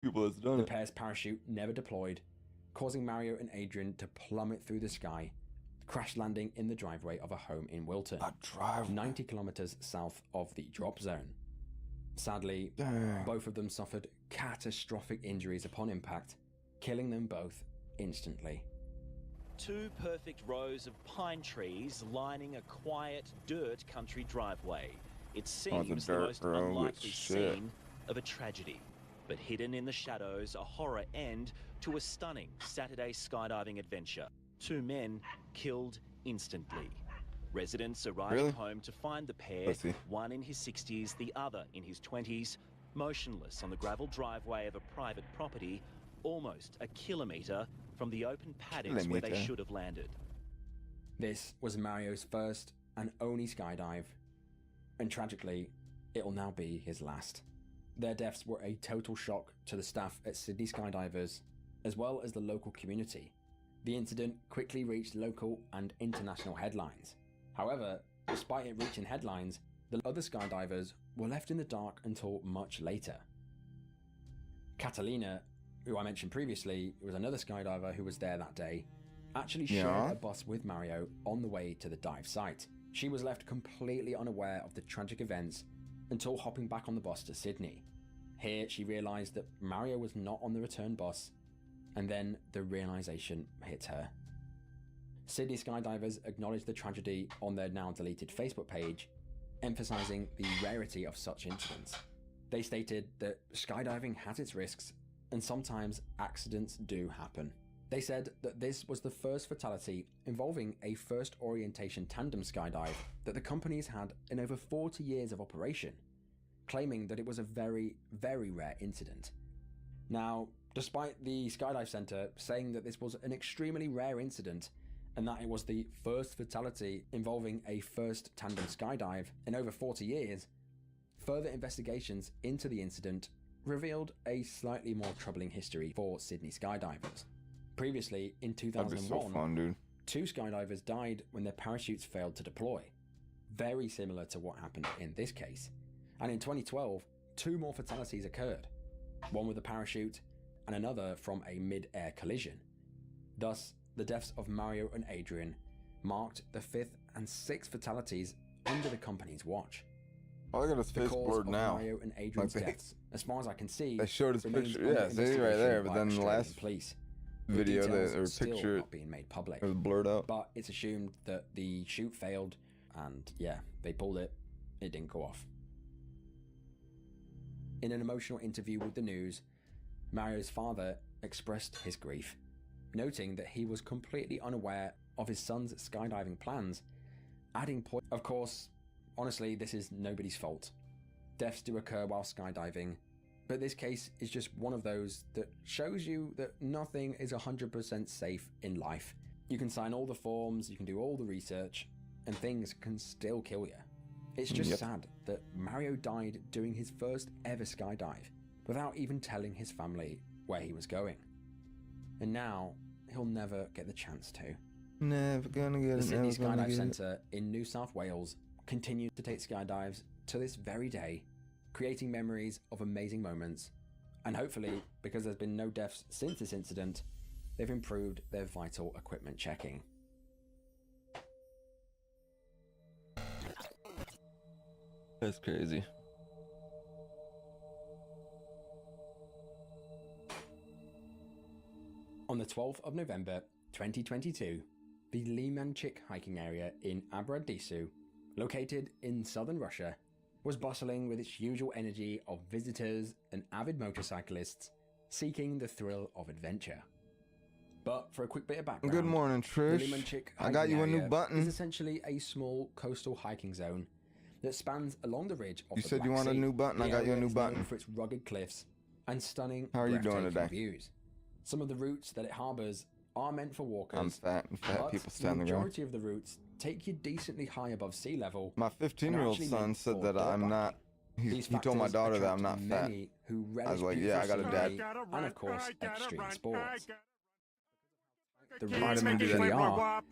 People that's done The it. pair's parachute never deployed, causing Mario and Adrian to plummet through the sky, crash landing in the driveway of a home in Wilton, A driveway. 90 kilometers south of the drop zone. Sadly, Dang. both of them suffered catastrophic injuries upon impact, killing them both instantly. Two perfect rows of pine trees lining a quiet dirt country driveway. It seems the dirt most road with unlikely shit. scene of a tragedy. But hidden in the shadows, a horror end to a stunning Saturday skydiving adventure. Two men killed instantly. Residents arriving home to find the pair, one in his 60s, the other in his 20s, motionless on the gravel driveway of a private property, almost a kilometre from the open paddocks where they should have landed. This was Mario's first and only skydive, and tragically, it'll now be his last. Their deaths were a total shock to the staff at Sydney Skydivers, as well as the local community. The incident quickly reached local and international headlines. However, despite it reaching headlines, the other skydivers were left in the dark until much later. Catalina, who I mentioned previously, was another skydiver who was there that day, actually shared a bus with Mario on the way to the dive site. She was left completely unaware of the tragic events until hopping back on the bus to Sydney. Here, she realised that Mario was not on the return bus, and then the realisation hit her. Sydney Skydivers acknowledged the tragedy on their now deleted Facebook page, emphasising the rarity of such incidents. They stated that skydiving has its risks, and sometimes accidents do happen. They said that this was the first fatality involving a first orientation tandem skydive that the company's had in over 40 years of operation, claiming that it was a very, very rare incident. Now, despite the Skydive Centre saying that this was an extremely rare incident and that it was the first fatality involving a first tandem skydive in over 40 years, further investigations into the incident revealed a slightly more troubling history for Sydney skydivers. Previously, in 2001, two skydivers died when their parachutes failed to deploy, very similar to what happened in this case. And in 2012, two more fatalities occurred, one with a parachute and another from a mid-air collision. Thus, the deaths of Mario and Adrian marked the fifth and sixth fatalities under the company's watch. Oh, I got his face blurred now. Mario and Adrian's deaths, as far as I can see, they showed his picture. Yeah, see right there. But then the last video or picture not being made public. It was blurred out. But it's assumed that the shoot failed, and yeah, they pulled it. It didn't go off. In an emotional interview with the news, Mario's father expressed his grief, noting that he was completely unaware of his son's skydiving plans, adding of course, honestly, this is nobody's fault. Deaths do occur while skydiving, but this case is just one of those that shows you that nothing is 100% safe in life. You can sign all the forms, you can do all the research, and things can still kill you. It's just sad that Mario died doing his first ever skydive without even telling his family where he was going. And now, he'll never get the chance to. Never gonna get it. The Sydney Skydive Centre in New South Wales continues to take skydives to this very day, creating memories of amazing moments. And hopefully, because there's been no deaths since this incident, they've improved their vital equipment checking. That's crazy. On the 12th of November 2022, the Limanchik hiking area in Abradisu, located in southern Russia, was bustling with its usual energy of visitors and avid motorcyclists seeking the thrill of adventure. But for a quick bit of background, good morning, Trish. I got you a new button. Is essentially a small coastal hiking zone that spans along the ridge of you the said Black you wanted Sea. a new button. I got you a new button For its rugged cliffs and stunning, how are you doing today? Views. Some of the routes that it harbours are meant for walkers. I'm fat, and fat people stand the ground. The majority of the routes take you decently high above sea level. My 15-year-old son said that I'm not. He told my daughter that I'm not fat. I was like, yeah, I got a dad. And of course, extreme sports. The Vitamin D really are,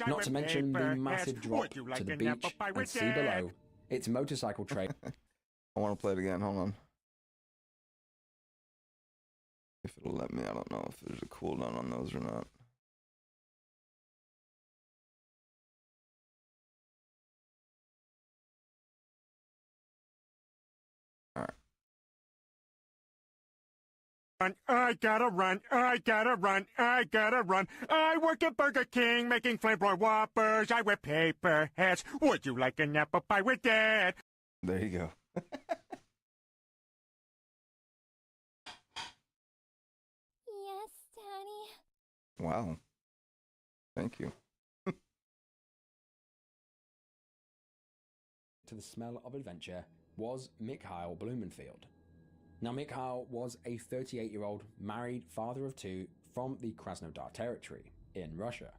not to mention the massive drop to the beach and sea below. It's motorcycle trail. I want to play it again. Hold on. Let me. I don't know if there's a cooldown on those or not. I gotta run, I gotta run, I gotta run. I work at Burger King making flamboyant Whoppers. I wear paper hats. Would you like an apple pie with that? There you go. Yes, Daddy. Wow. Thank you. To the smell of adventure was Mikhail Blumenfield. Now, Mikhail was a 38-year-old married father of two from the Krasnodar territory in Russia.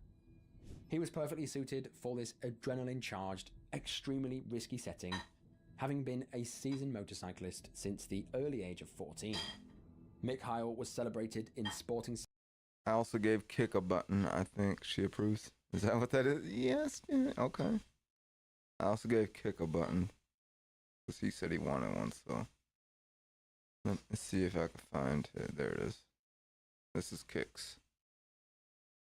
He was perfectly suited for this adrenaline-charged, extremely risky setting, having been a seasoned motorcyclist since the early age of 14. Mikhail was celebrated in sporting... I also gave Kick a button. I think she approves. Is that what that is? Yes. Yeah, okay. I also gave Kick a button because he said he wanted one, so... Let me see if I can find it. There it is. This is Kicks.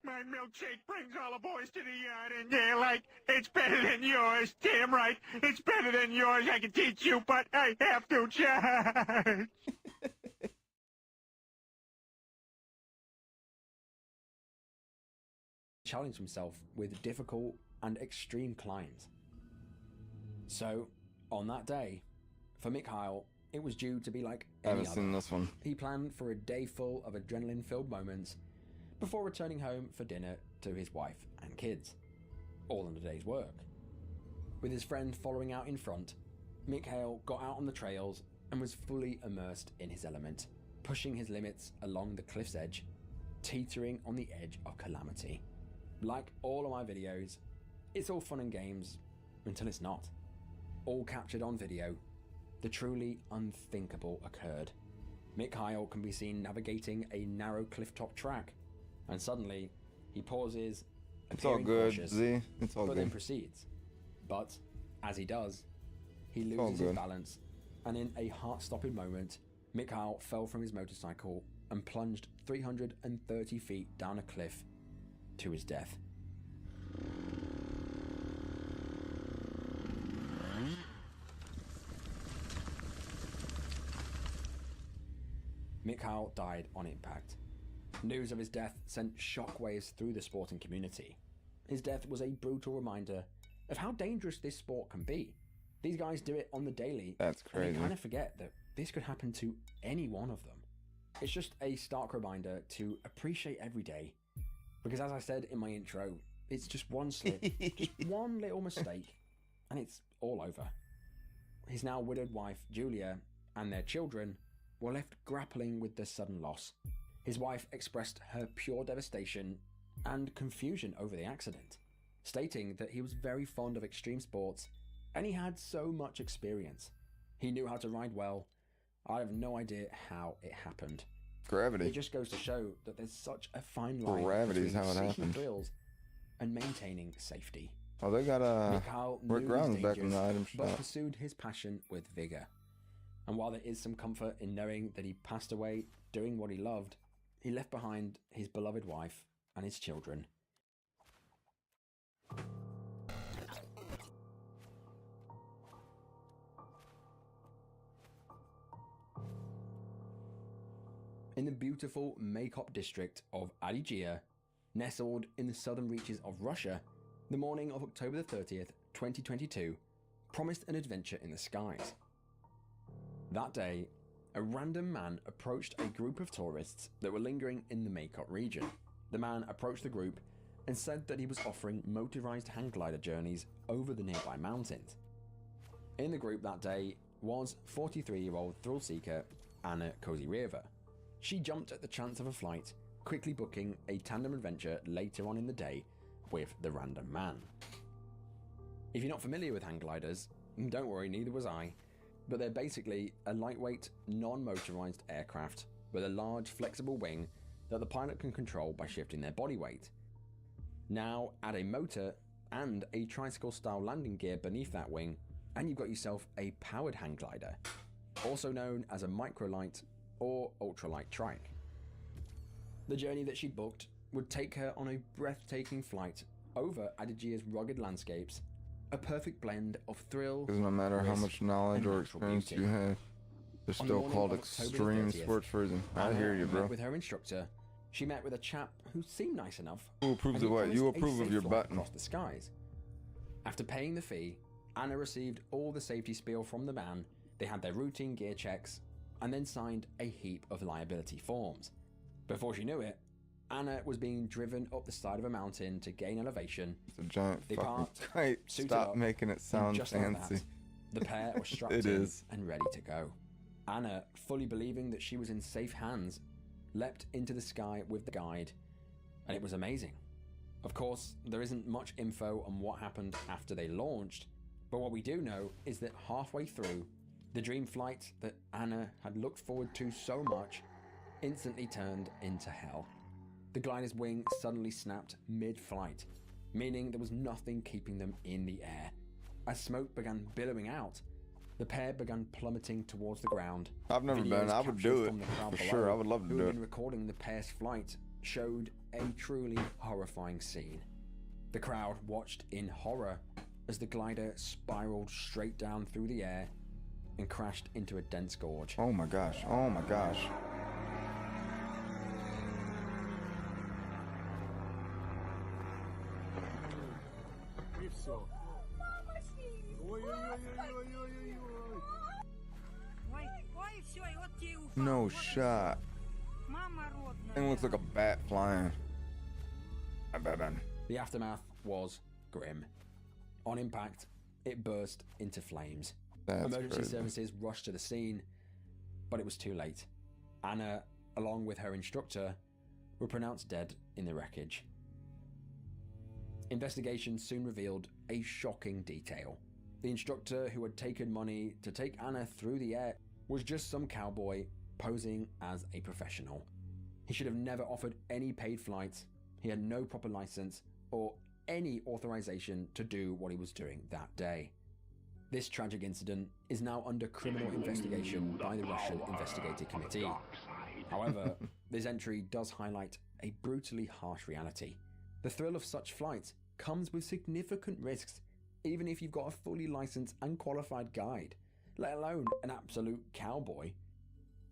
My milkshake brings all the boys to the yard, and they're like, it's better than yours. Damn right, it's better than yours. I can teach you, but I have to charge. Challenged himself with difficult and extreme climbs. So, on that day, for Mikhail, it was due to be like any I haven't other. seen this one. He planned for a day full of adrenaline-filled moments before returning home for dinner to his wife and kids, all in the day's work. With his friend following out in front, Mikhail got out on the trails and was fully immersed in his element, pushing his limits along the cliff's edge, teetering on the edge of calamity. Like all of my videos, it's all fun and games until it's not. All captured on video, the truly unthinkable occurred. Mikhail can be seen navigating a narrow clifftop track, and suddenly he pauses, It's all appearing good, cautious, Z. It's all but then good. proceeds. But as he does, he all loses his good. balance, and in a heart-stopping moment, Mikhail fell from his motorcycle and plunged 330 feet down a cliff to his death. Mikhail died on impact. News of his death sent shockwaves through the sporting community. His death was a brutal reminder of how dangerous this sport can be. These guys do it on the daily. That's And crazy. they kind of forget that this could happen to any one of them. It's just a stark reminder to appreciate every day. Because as I said in my intro, it's just one slip, just one little mistake, and it's all over. His now widowed wife, Julia, and their children were left grappling with the sudden loss. His wife expressed her pure devastation and confusion over the accident, stating that he was very fond of extreme sports and he had so much experience. He knew how to ride well. I have no idea how it happened. Gravity. It just goes to show that there's such a fine line Gravity's between how it seeking happened. thrills and maintaining safety. Oh, they got Mikhail Rick knew Grimes his back in the dangers, item but shop. pursued his passion with vigor. And while there is some comfort in knowing that he passed away doing what he loved, he left behind his beloved wife and his children. In the beautiful Maykop district of Adygia, nestled in the southern reaches of Russia, the morning of October the 30th, 2022, promised an adventure in the skies. That day, a random man approached a group of tourists that were lingering in the Maykop region. The man approached the group and said that he was offering motorized hang glider journeys over the nearby mountains. In the group that day was 43-year-old thrill seeker Anna Kozyrieva. She jumped at the chance of a flight, quickly booking a tandem adventure later on in the day with the random man. If you're not familiar with hang gliders, don't worry, neither was I, but they're basically a lightweight, non-motorized aircraft with a large, flexible wing that the pilot can control by shifting their body weight. Now add a motor and a tricycle-style landing gear beneath that wing, and you've got yourself a powered hang glider, also known as a microlight or ultralight trike. The journey that she booked would take her on a breathtaking flight over Adagia's rugged landscapes, a perfect blend of thrill. Because no matter how risk, much knowledge and or natural experience beauty. you have, they're On the still morning called of October extreme 30th, sports version. I Anna hear you, bro. met with her instructor. She met with a chap who seemed nice enough. Who approves and of he what? promised You a approve of safe your flight button. across the skies. After paying the fee, Anna received all the safety spiel from the man. They had their routine gear checks and then signed a heap of liability forms. Before she knew it, Anna was being driven up the side of a mountain to gain elevation. It's a giant They fucking parked, kite. suited Stop up, making it and sound just like fancy. that, the pair were strapped It in is. and ready to go. Anna, fully believing that she was in safe hands, leapt into the sky with the guide, and it was amazing. Of course, there isn't much info on what happened after they launched, but what we do know is that halfway through, the dream flight that Anna had looked forward to so much instantly turned into hell. The glider's wing suddenly snapped mid-flight, meaning there was nothing keeping them in the air. As smoke began billowing out, the pair began plummeting towards the ground. I've never Videos been. I would captured do it from the crowd for below, sure. I would love to who do had it. been recording the pair's flight showed a truly horrifying scene. The crowd watched in horror as the glider spiraled straight down through the air and crashed into a dense gorge. Oh my gosh. Oh my gosh. И все. Ой-ой-ой-ой-ой-ой-ой. Ой, ой, все, и вот тебе и упал. No Вот shot. Мама родная. Thing looks like a bat flying. The aftermath was grim. On impact, it burst into flames. That's Emergency crazy. services rushed to the scene, but it was too late. Anna, along with her instructor, were pronounced dead in the wreckage. Investigation soon revealed a shocking detail. The instructor who had taken money to take Anna through the air was just some cowboy posing as a professional. He should have never offered any paid flights. He had no proper license or any authorization to do what he was doing that day. This tragic incident is now under criminal investigation by the Russian Investigative Committee. However, this entry does highlight a brutally harsh reality. The thrill of such flights comes with significant risks, even if you've got a fully licensed and qualified guide, let alone an absolute cowboy.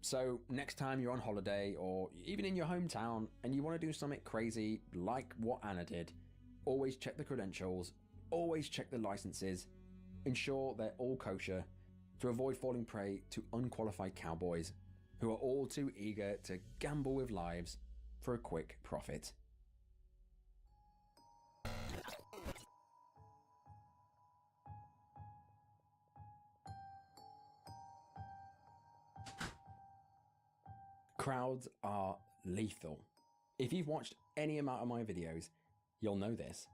So next time you're on holiday or even in your hometown and you want to do something crazy like what Anna did, always check the credentials, always check the licenses, ensure they're all kosher to avoid falling prey to unqualified cowboys who are all too eager to gamble with lives for a quick profit. Crowds are lethal. If you've watched any amount of my videos, you'll know this.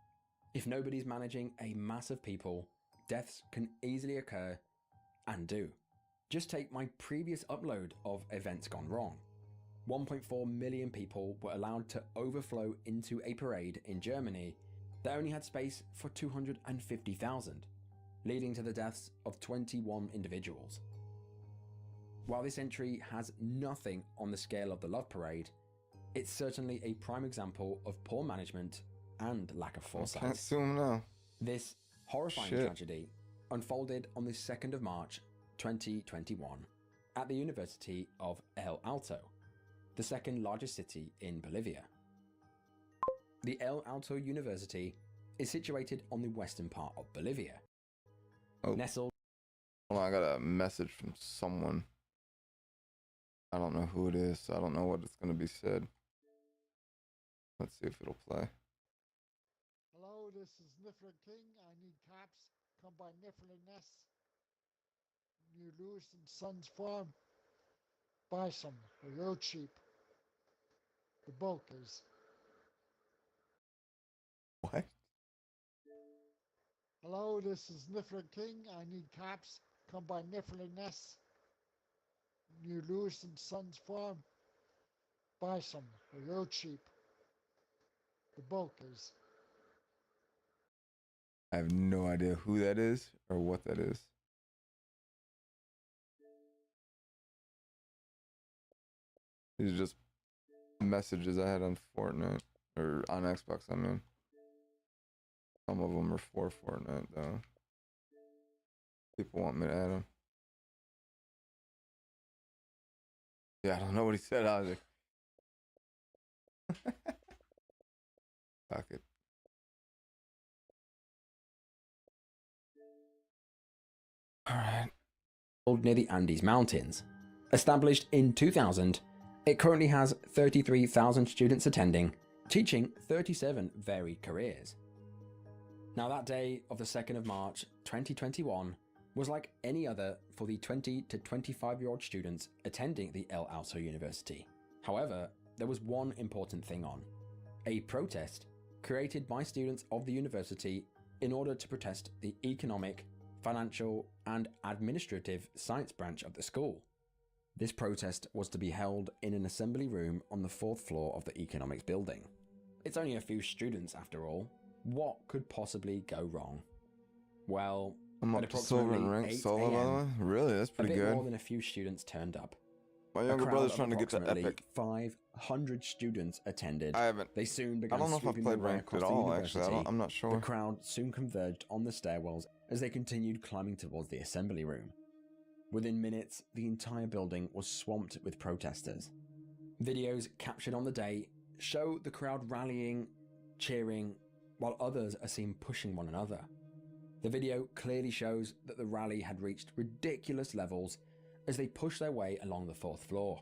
If nobody's managing a mass of people, deaths can easily occur and do. Just take my previous upload of Events Gone Wrong. 1.4 million people were allowed to overflow into a parade in Germany that only had space for 250,000, leading to the deaths of 21 individuals. While this entry has nothing on the scale of the Love Parade, it's certainly a prime example of poor management and lack of foresight. Can't zoom now. This horrifying Shit. tragedy unfolded on the 2nd of March 2021 at the University of El Alto, the second largest city in Bolivia. The El Alto University is situated on the western part of Bolivia. Oh. Nestled Hold on, I got a message from someone. I don't know who it is, so I don't know what it's gonna be said. Let's see if it'll play. Hello, this is Niflin King. I need cops. Come by Niflin Ness. Near Lewis and Sons Farm. Buy some. They're real cheap. The bulk is. What? Hello, this is Niflin King. I need cops. Come by Niflin Ness. Near Lewis and Sons Farm. Buy some. They're real cheap. The bulk is. I have no idea who that is or what that is. He's just messages I had on Fortnite or on Xbox. I mean, some of them are for Fortnite though. People want me to add them. Yeah, I don't know what he said either. Fuck it. All right. Near the Andes Mountains. Established in 2000, it currently has 33,000 students attending, teaching 37 varied careers. Now that day of the 2nd of March 2021 was like any other for the 20 to 25-year-old students attending the El Alto University. However, there was one important thing on: a protest created by students of the university in order to protest the economic, financial, and administrative science branch of the school. This protest was to be held in an assembly room on the 4th floor of the economics building. It's only a few students after all. What could possibly go wrong? Well, I'm at up to silver and approximately rank 8 solo, by the way. a.m., Really? That's a pretty bit good. more than a few students turned up. My A younger crowd brother's of trying to get to approximately Epic. 500 students attended. I haven't. They soon I began don't know if I sweeping played their way ranked across at the all, university. actually. I'm not sure. The crowd soon converged on the stairwells as they continued climbing towards the assembly room. Within minutes, the entire building was swamped with protesters. Videos captured on the day show the crowd rallying, cheering, while others are seen pushing one another. The video clearly shows that the rally had reached ridiculous levels as they pushed their way along the 4th floor.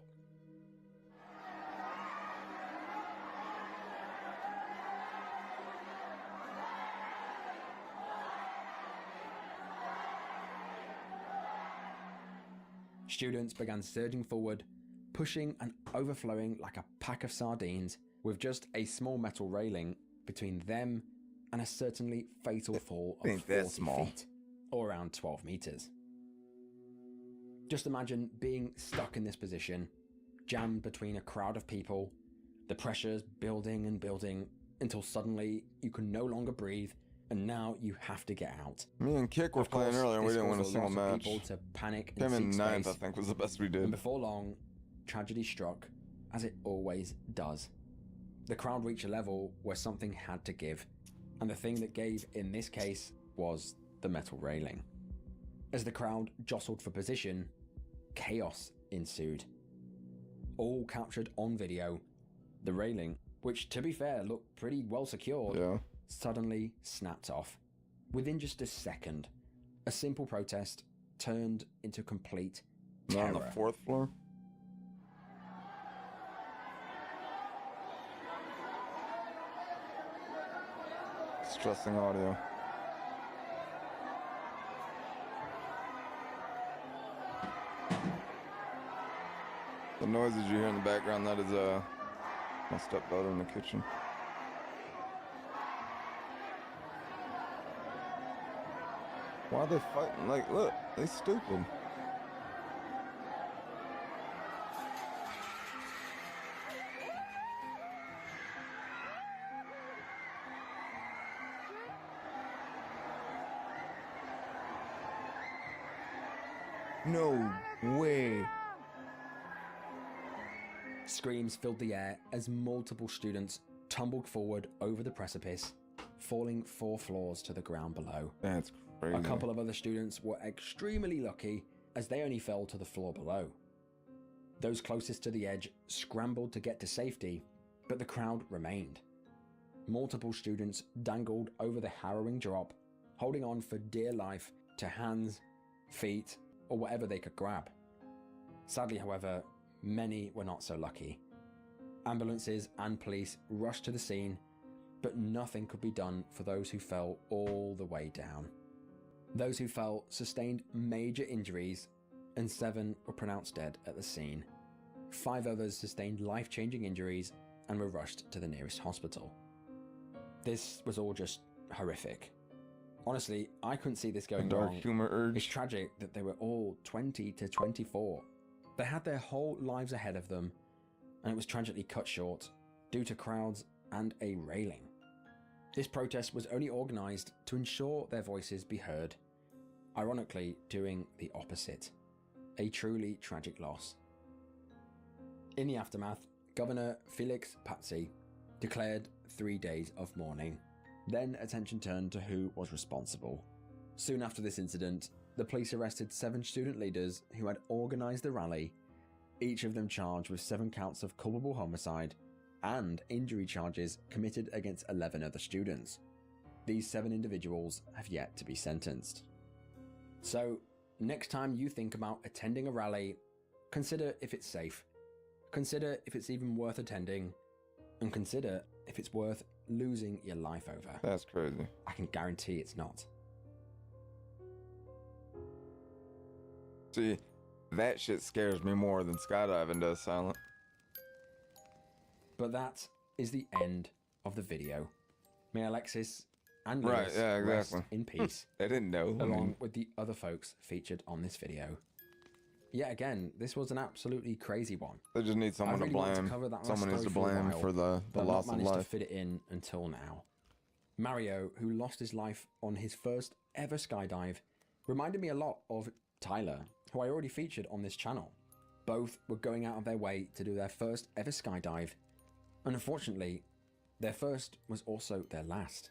Students began surging forward, pushing and overflowing like a pack of sardines, with just a small metal railing between them and a certainly fatal fall of Ain't that 40 small. feet, or around 12 meters. Just imagine being stuck in this position, jammed between a crowd of people, the pressures building and building until suddenly you can no longer breathe, and now you have to get out. Me and Kick were Of course, playing earlier and we this didn't win a caused single lot of match. people to panic Came and in seek 9th, I space. think, was the best we And did. before long, tragedy struck, as it always does. The crowd reached a level where something had to give, and the thing that gave in this case was the metal railing. As the crowd jostled for position, chaos ensued. All captured on video, the railing, which to be fair looked pretty well secured, Yeah. suddenly snapped off. Within just a second, a simple protest turned into complete Not on terror. the 4th floor? Stressing audio. The noises you hear in the background, that is my stepdaughter in the kitchen. Why are they fighting? Like, look, they stupid. No way. Screams filled the air as multiple students tumbled forward over the precipice, falling 4 floors to the ground below. That's crazy. A couple of other students were extremely lucky as they only fell to the floor below. Those closest to the edge scrambled to get to safety, but the crowd remained. Multiple students dangled over the harrowing drop, holding on for dear life to hands, feet, or whatever they could grab. Sadly, however, many were not so lucky. Ambulances and police rushed to the scene, but nothing could be done for those who fell all the way down. Those who fell sustained major injuries, and 7 were pronounced dead at the scene. 5 others sustained life-changing injuries and were rushed to the nearest hospital. This was all just horrific. Honestly, I couldn't see this A going dark wrong. humor It's urge. tragic that they were all 20 to 24. They had their whole lives ahead of them, and it was tragically cut short due to crowds and a railing. This protest was only organised to ensure their voices be heard, ironically doing the opposite. A truly tragic loss. In the aftermath, Governor Felix Patsy declared 3 days of mourning. Then attention turned to who was responsible. Soon after this incident, the police arrested 7 student leaders who had organized the rally, each of them charged with 7 counts of culpable homicide and injury charges committed against 11 other students. These 7 individuals have yet to be sentenced. So, next time you think about attending a rally, consider if it's safe, consider if it's even worth attending, and consider if it's worth losing your life over. That's crazy. I can guarantee it's not. See, that shit scares me more than skydiving does, Silent. But that is the end of the video. May Alexis and Lewis rest in peace. They didn't know. Along with the other folks featured on this video. Yet again, this was an absolutely crazy one. They just need someone to blame. Someone needs to blame for the loss of life. But not managed to fit it in until now. Mario, who lost his life on his first ever skydive, reminded me a lot of Tyler, who I already featured on this channel. Both were going out of their way to do their first ever skydive, and unfortunately, their first was also their last.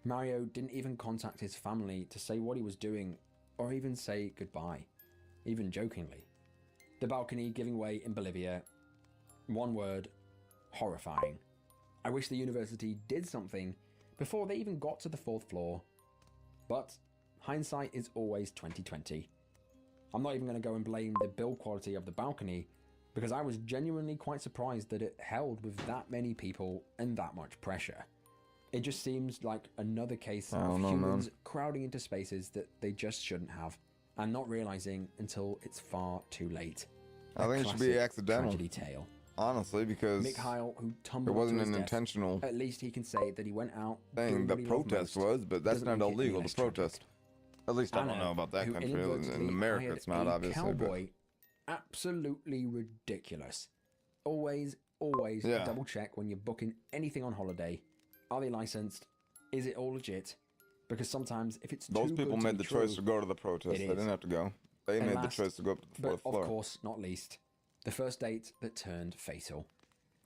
Mario didn't even contact his family to say what he was doing, or even say goodbye, even jokingly. The balcony giving way in Bolivia. One word: horrifying. I wish the university did something before they even got to the 4th floor. But hindsight is always 20/20. I'm not even going to go and blame the build quality of the balcony, because I was genuinely quite surprised that it held with that many people and that much pressure. It just seems like another case of humans crowding into spaces that they just shouldn't have, and not realizing until it's far too late. I think it should be accidental. Tragedy tale. Honestly, because Mikhail, who tumbled it wasn't to his an death, intentional at least he can say that he went out thing. The protest was, but that's not illegal to protest. At least I Anna, don't know about that who country. inadvertently In America, it's not hired a obviously. Cowboy, absolutely ridiculous. Always double check when you're booking anything on holiday. Are they licensed? Is it all legit? Because sometimes if it's Those too people good to made be the true, choice to go to the protest. They didn't have to go. They And made last, the choice to go up to the 4th but floor. of course, not least, the first date that turned fatal.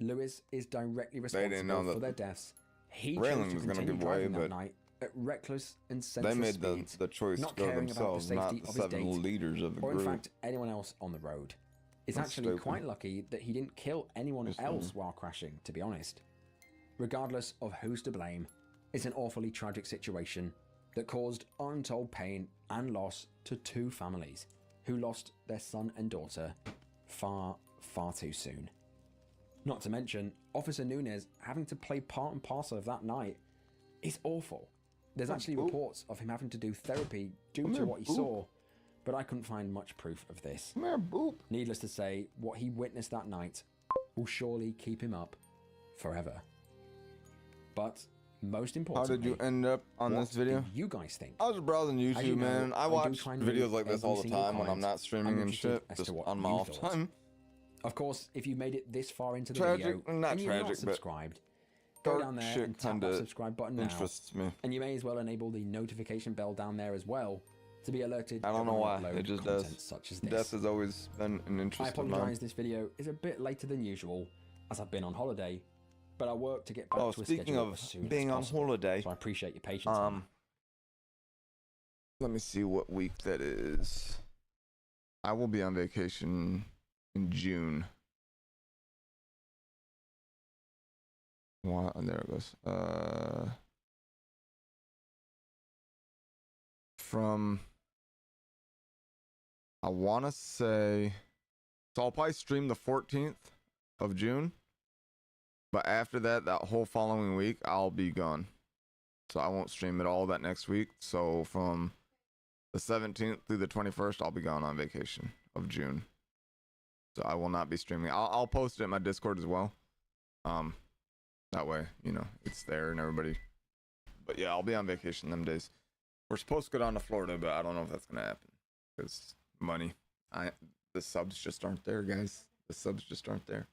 Lewis is directly responsible for their deaths. He Raylan chose was to going to continue give way, driving that but night at reckless and they senseless made speeds, the choice not to go caring about the themselves, not safety the of his 7 date, leaders of the or group. in fact anyone else on the road. It's That's actually stupid. quite lucky that he didn't kill anyone else while crashing, to be honest. Regardless of who's to blame, it's an awfully tragic situation that caused untold pain and loss to 2 families who lost their son and daughter far, far too soon. Not to mention, Officer Nunez having to play part and parcel of that night is awful. There's actually reports of him having to do therapy due to what he saw, but I couldn't find much proof of this. Come here, boop. Needless to say, what he witnessed that night will surely keep him up forever. But most How importantly, did you end up on what this video? do you guys think? I was browsing As YouTube, you know, man. I I do watch try and read videos like this all every the single time when I'm comment. not streaming I'm and interested shit, as just to what on my you off thought. time. Of course, if you made it this far into the Tragic, video not and you're tragic, not but subscribed, go dark down there shit and tap that kinda subscribe button now. interests me. And you may as well enable the notification bell down there as well to be alerted. I don't know when why, upload it just content does. Such as this. Death has always been an I interest of mine. apologise, this video is a bit later than usual, as I've been on holiday, but I'll work to get back Oh, to a speaking schedule of as soon being as on possible. holiday, So I appreciate your patience. on that. let me see what week that is. I will be on vacation in June. What? There it goes. From, I want to say, so I'll probably stream the 14th of June, but after that, that whole following week, I'll be gone. So I won't stream at all that next week. So from the 17th through the 21st, I'll be gone on vacation of June. So I will not be streaming. I'll post it in my Discord as well. That way, you know, it's there and everybody. But yeah, I'll be on vacation them days. We're supposed to go down to Florida, but I don't know if that's gonna happen because money. The subs just aren't there, guys. The subs just aren't there.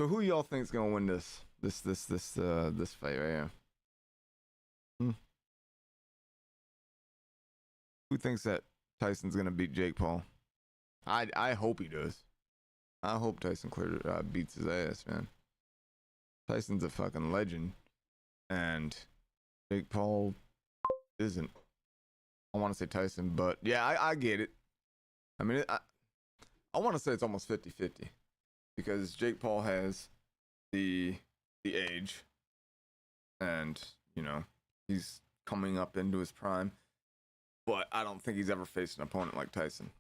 So who y'all think's gonna win this fight right here? Who thinks that Tyson's gonna beat Jake Paul? I hope he does. I hope Tyson beats his ass, man. Tyson's a fucking legend, and Jake Paul isn't. I want to say Tyson, but yeah, I get it. I mean, I want to say it's almost 50-50 because Jake Paul has the age, and you know he's coming up into his prime, but I don't think he's ever faced an opponent like Tyson.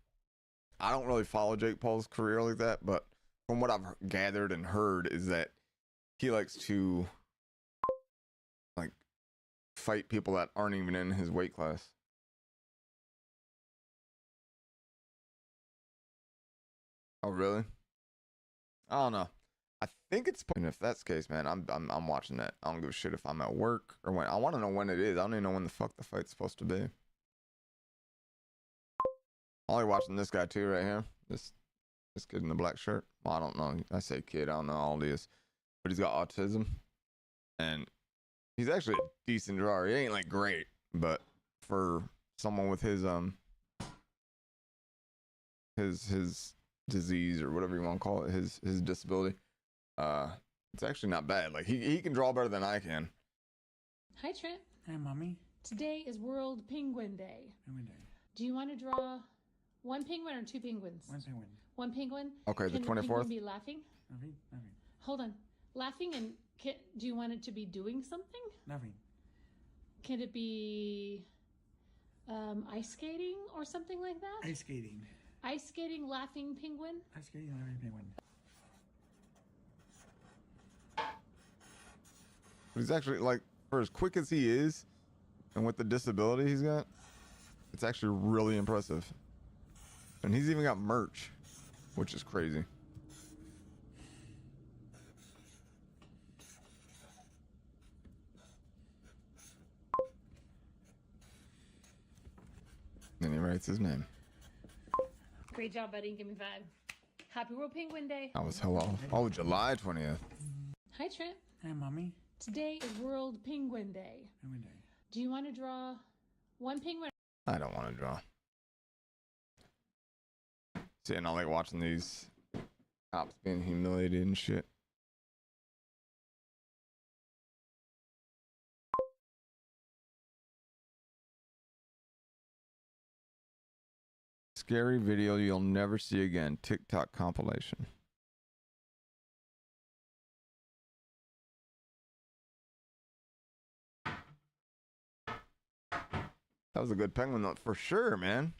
I don't really follow Jake Paul's career like that, but from what I've gathered and heard is that he likes to like fight people that aren't even in his weight class. Oh really? I don't know. I think it's, and if that's the case, man, I'm watching that. I don't give a shit if I'm at work or when. I want to know when it is. I don't even know when the fuck the fight's supposed to be. Only watching this guy too right here. This kid in the black shirt. Well, I don't know. I say kid. I don't know how old he is, but he's got autism, and he's actually a decent drawer. He ain't like great, but for someone with his disease or whatever you want to call it, his disability, it's actually not bad. Like he can draw better than I can. Hi Trent. Hey, Mommy. Today is World Penguin Day. Penguin Day. Do you want to draw one penguin or two penguins? One penguin. One penguin? Okay, the Can 24th? the penguin be laughing? Nothing. Nothing. Hold on. Laughing and do you want it to be doing something? Nothing. Can it be ice skating or something like that? Ice skating. Ice skating, laughing penguin? Ice skating, laughing penguin. But he's actually, like, for as quick as he is, and with the disability he's got, it's actually really impressive. And he's even got merch, which is crazy. Then he writes his name. Great job, buddy. Give me 5. Happy World Penguin Day. That was hello. Oh, July 20th. Hi, Trent. Hey, Mommy. Today is World Penguin Day. Penguin Day. Do you want to draw one penguin? I don't want to draw. See, and I like watching these cops being humiliated and shit. Scary video you'll never see again. TikTok compilation. That was a good penguin though, for sure, man.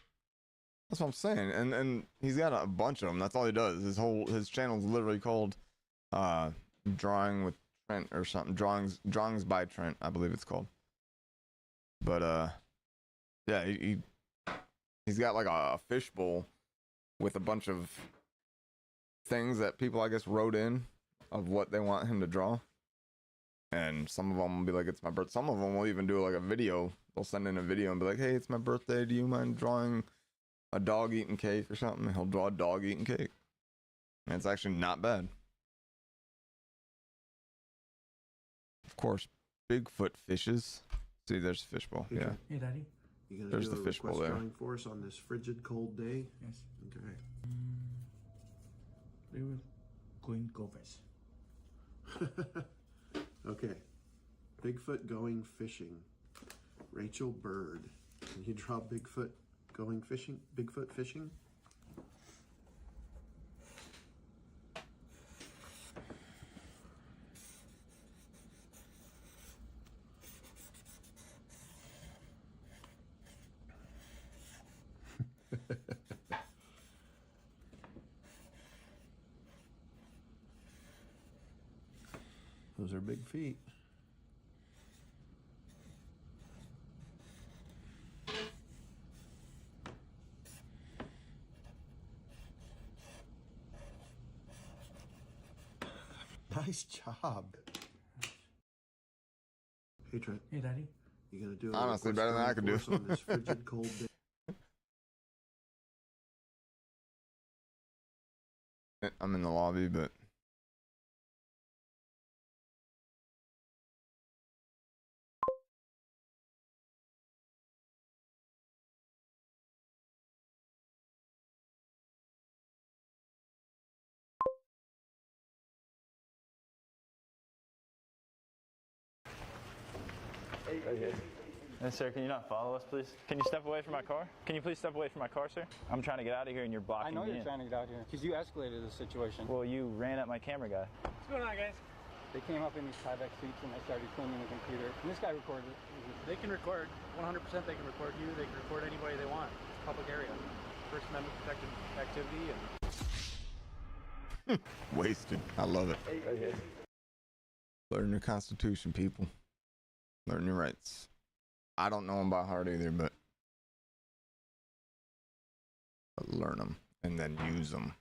That's what I'm saying. And he's got a bunch of them. That's all he does. His channel's literally called Drawing with Trent or something. Drawings by Trent, I believe it's called. But yeah, he's got like a fishbowl with a bunch of things that people, I guess, wrote in of what they want him to draw. And some of them will be like, it's my birthday. Some of them will even do like a video. They'll send in a video and be like, hey, it's my birthday. Do you mind drawing a dog eating cake or something? And he'll draw a dog eating cake. And it's actually not bad. Of course, Bigfoot fishes. See, there's a fishbowl. Yeah. Hey, Daddy. You gonna There's do the a fishbowl request there. drawing for us on this frigid cold day? Yes. Okay. We will going go first. Okay. Bigfoot going fishing. Rachel Bird. Can you draw Bigfoot going fishing? Bigfoot fishing? Those are big feet. Nice job. Hey Trent, Hey, Daddy. you gonna do a Honestly, request better than I drawing could for do. us on this frigid cold day? I'm in the lobby, but Okay. Yes, sir, can you not follow us, please? Can you step away from my car? Can you please step away from my car, sir? I'm trying to get out of here and you're blocking me. I know you're trying to get out here because you escalated the situation. Well, you ran at my camera guy. What's going on, guys? They came up in these Tyvek seats and they started cleaning the computer. And this guy recorded it. They can record. 100% they can record you. They can record anybody they want. It's a public area. First Amendment protected activity. And Wasted. I love it. Okay. Learn your Constitution, people. Learn your rights. I don't know them by heart either, but learn them and then use them.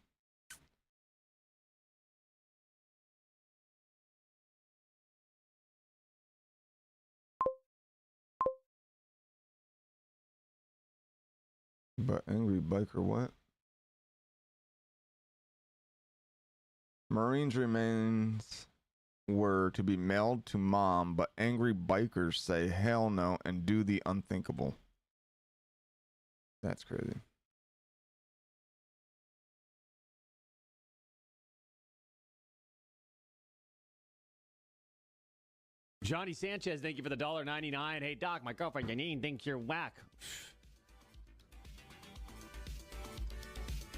But angry biker, what? Marines' remains were to be mailed to mom, but angry bikers say hell no and do the unthinkable. That's crazy. Johnny Sanchez, thank you for the $1.99. Hey, Doc, my girlfriend Janine thinks you're whack.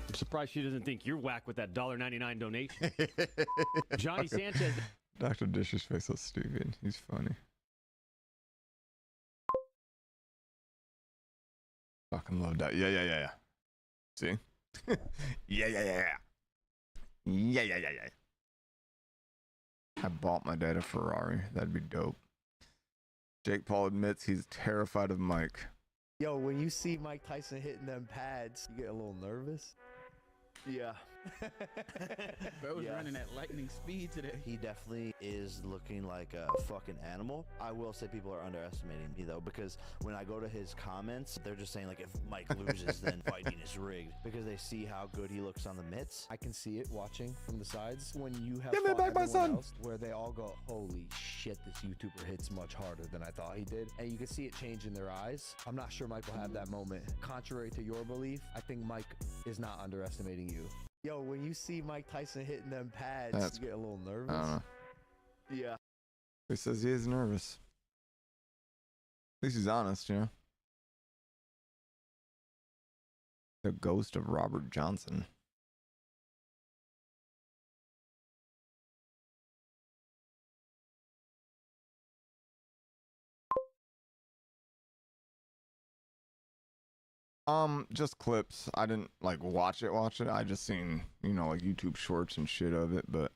I'm surprised she doesn't think you're whack with that $1.99 donation. Johnny Sanchez. Dr. Dish's face is stupid. He's funny. Fucking love that. Yeah. See? Yeah. I bought my dad a Ferrari. That'd be dope. Jake Paul admits he's terrified of Mike. Yo, when you see Mike Tyson hitting them pads, you get a little nervous? Yeah. Bro's running at lightning speed today. He definitely is looking like a fucking animal. I will say people are underestimating me though, because when I go to his comments, they're just saying like if Mike loses, then fighting is rigged, because they see how good he looks on the mitts. I can see it watching from the sides when you have Give me back my son, else, where they all go, holy shit, this YouTuber hits much harder than I thought he did, and you can see it change in their eyes. I'm not sure Mike will have that moment. Contrary to your belief, I think Mike is not underestimating you. Yo, when you see Mike Tyson hitting them pads, you get a little nervous. I don't know. Yeah. He says he is nervous. At least he's honest, you know. The ghost of Robert Johnson. Just clips. I didn't like watch it. I just seen, you know, like YouTube shorts and shit of it, but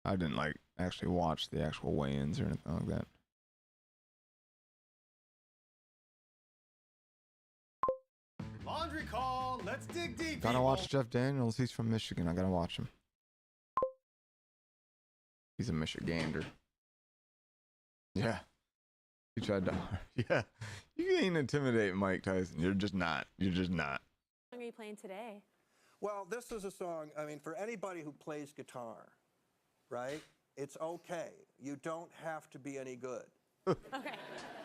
I didn't like actually watch the actual weigh-ins or anything like that. Laundry call. Let's dig deep. Gotta watch Jeff Daniels. He's from Michigan. I gotta watch him. He's a Michigander. Yeah. He tried to. Yeah. You can't intimidate Mike Tyson. You're just not. What song are you playing today? Well, this is a song, I mean, for anybody who plays guitar, right? It's okay. You don't have to be any good. Okay.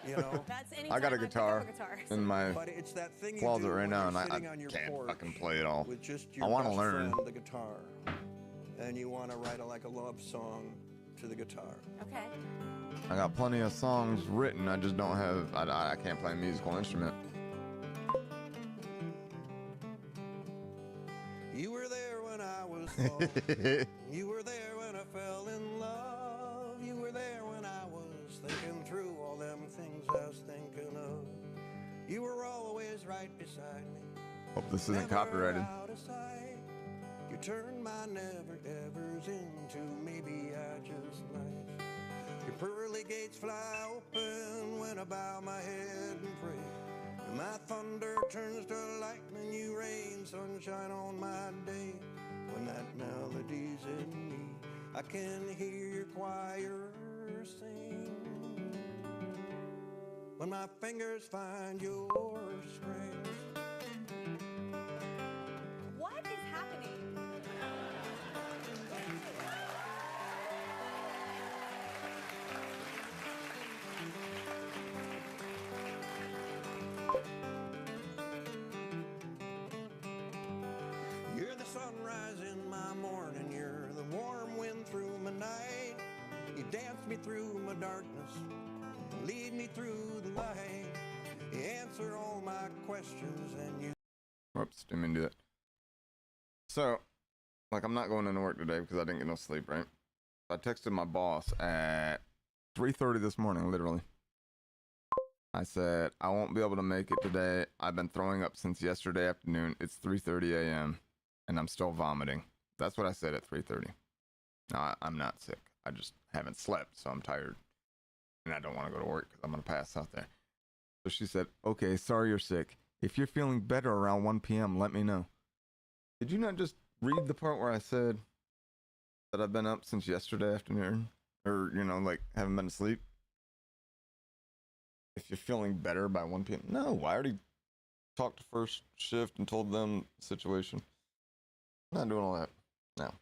You know? That's any I got a guitar in my but it's that thing you closet do right when now, you're and I sitting on your can't porch fucking play it all. with just I your want to best learn. friend, the guitar, and you want to write like a love song to the guitar. Okay. I got plenty of songs written. I just don't have. I can't play a musical instrument. You were there when I was falling. You were there when I fell in love. You were there when I was thinking through all them things I was thinking of. You were always right beside me. Hope this isn't Never copyrighted. out of sight. You turned my never-evers into maybe I just might. Your pearly gates fly open when I bow my head and pray. And my thunder turns to lightning, you rain sunshine on my day. When that melody's in me, I can hear your choir sing. When my fingers find your strings. What is happening? You're the sunrise in my morning, you're the warm wind through my night. You dance me through my darkness, lead me through the light. You answer all my questions and you... Whoops, didn't mean to do that. So, like, I'm not going into work today because I didn't get no sleep, right? I texted my boss at 3:30 this morning, literally. I said, I won't be able to make it today. I've been throwing up since yesterday afternoon. It's 3:30 a.m. and I'm still vomiting. That's what I said at 3:30. Now, I'm not sick. I just haven't slept, so I'm tired. And I don't want to go to work because I'm going to pass out there. So she said, okay, sorry you're sick. If you're feeling better around 1 p.m., let me know. Did you not just read the part where I said that I've been up since yesterday afternoon? Or, you know, like, haven't been asleep? If you're feeling better by 1 p.m. No, I already talked to first shift and told them the situation. I'm not doing all that. No.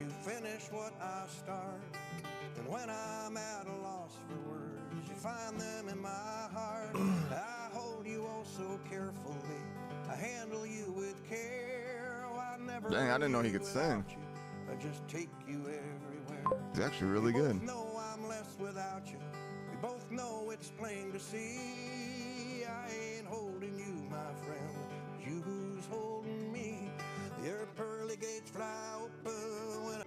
You finish what I start, and when I'm at a loss for words, you find them in my heart. I hold you oh so carefully, I handle you with care. Oh, I never Dang, I didn't know he could sing. you. I just take you everywhere. He's actually really good. We both know I'm less without you. We both know it's plain to see. I ain't holding you, my friend. You who's holding me. Your pearly gates fly open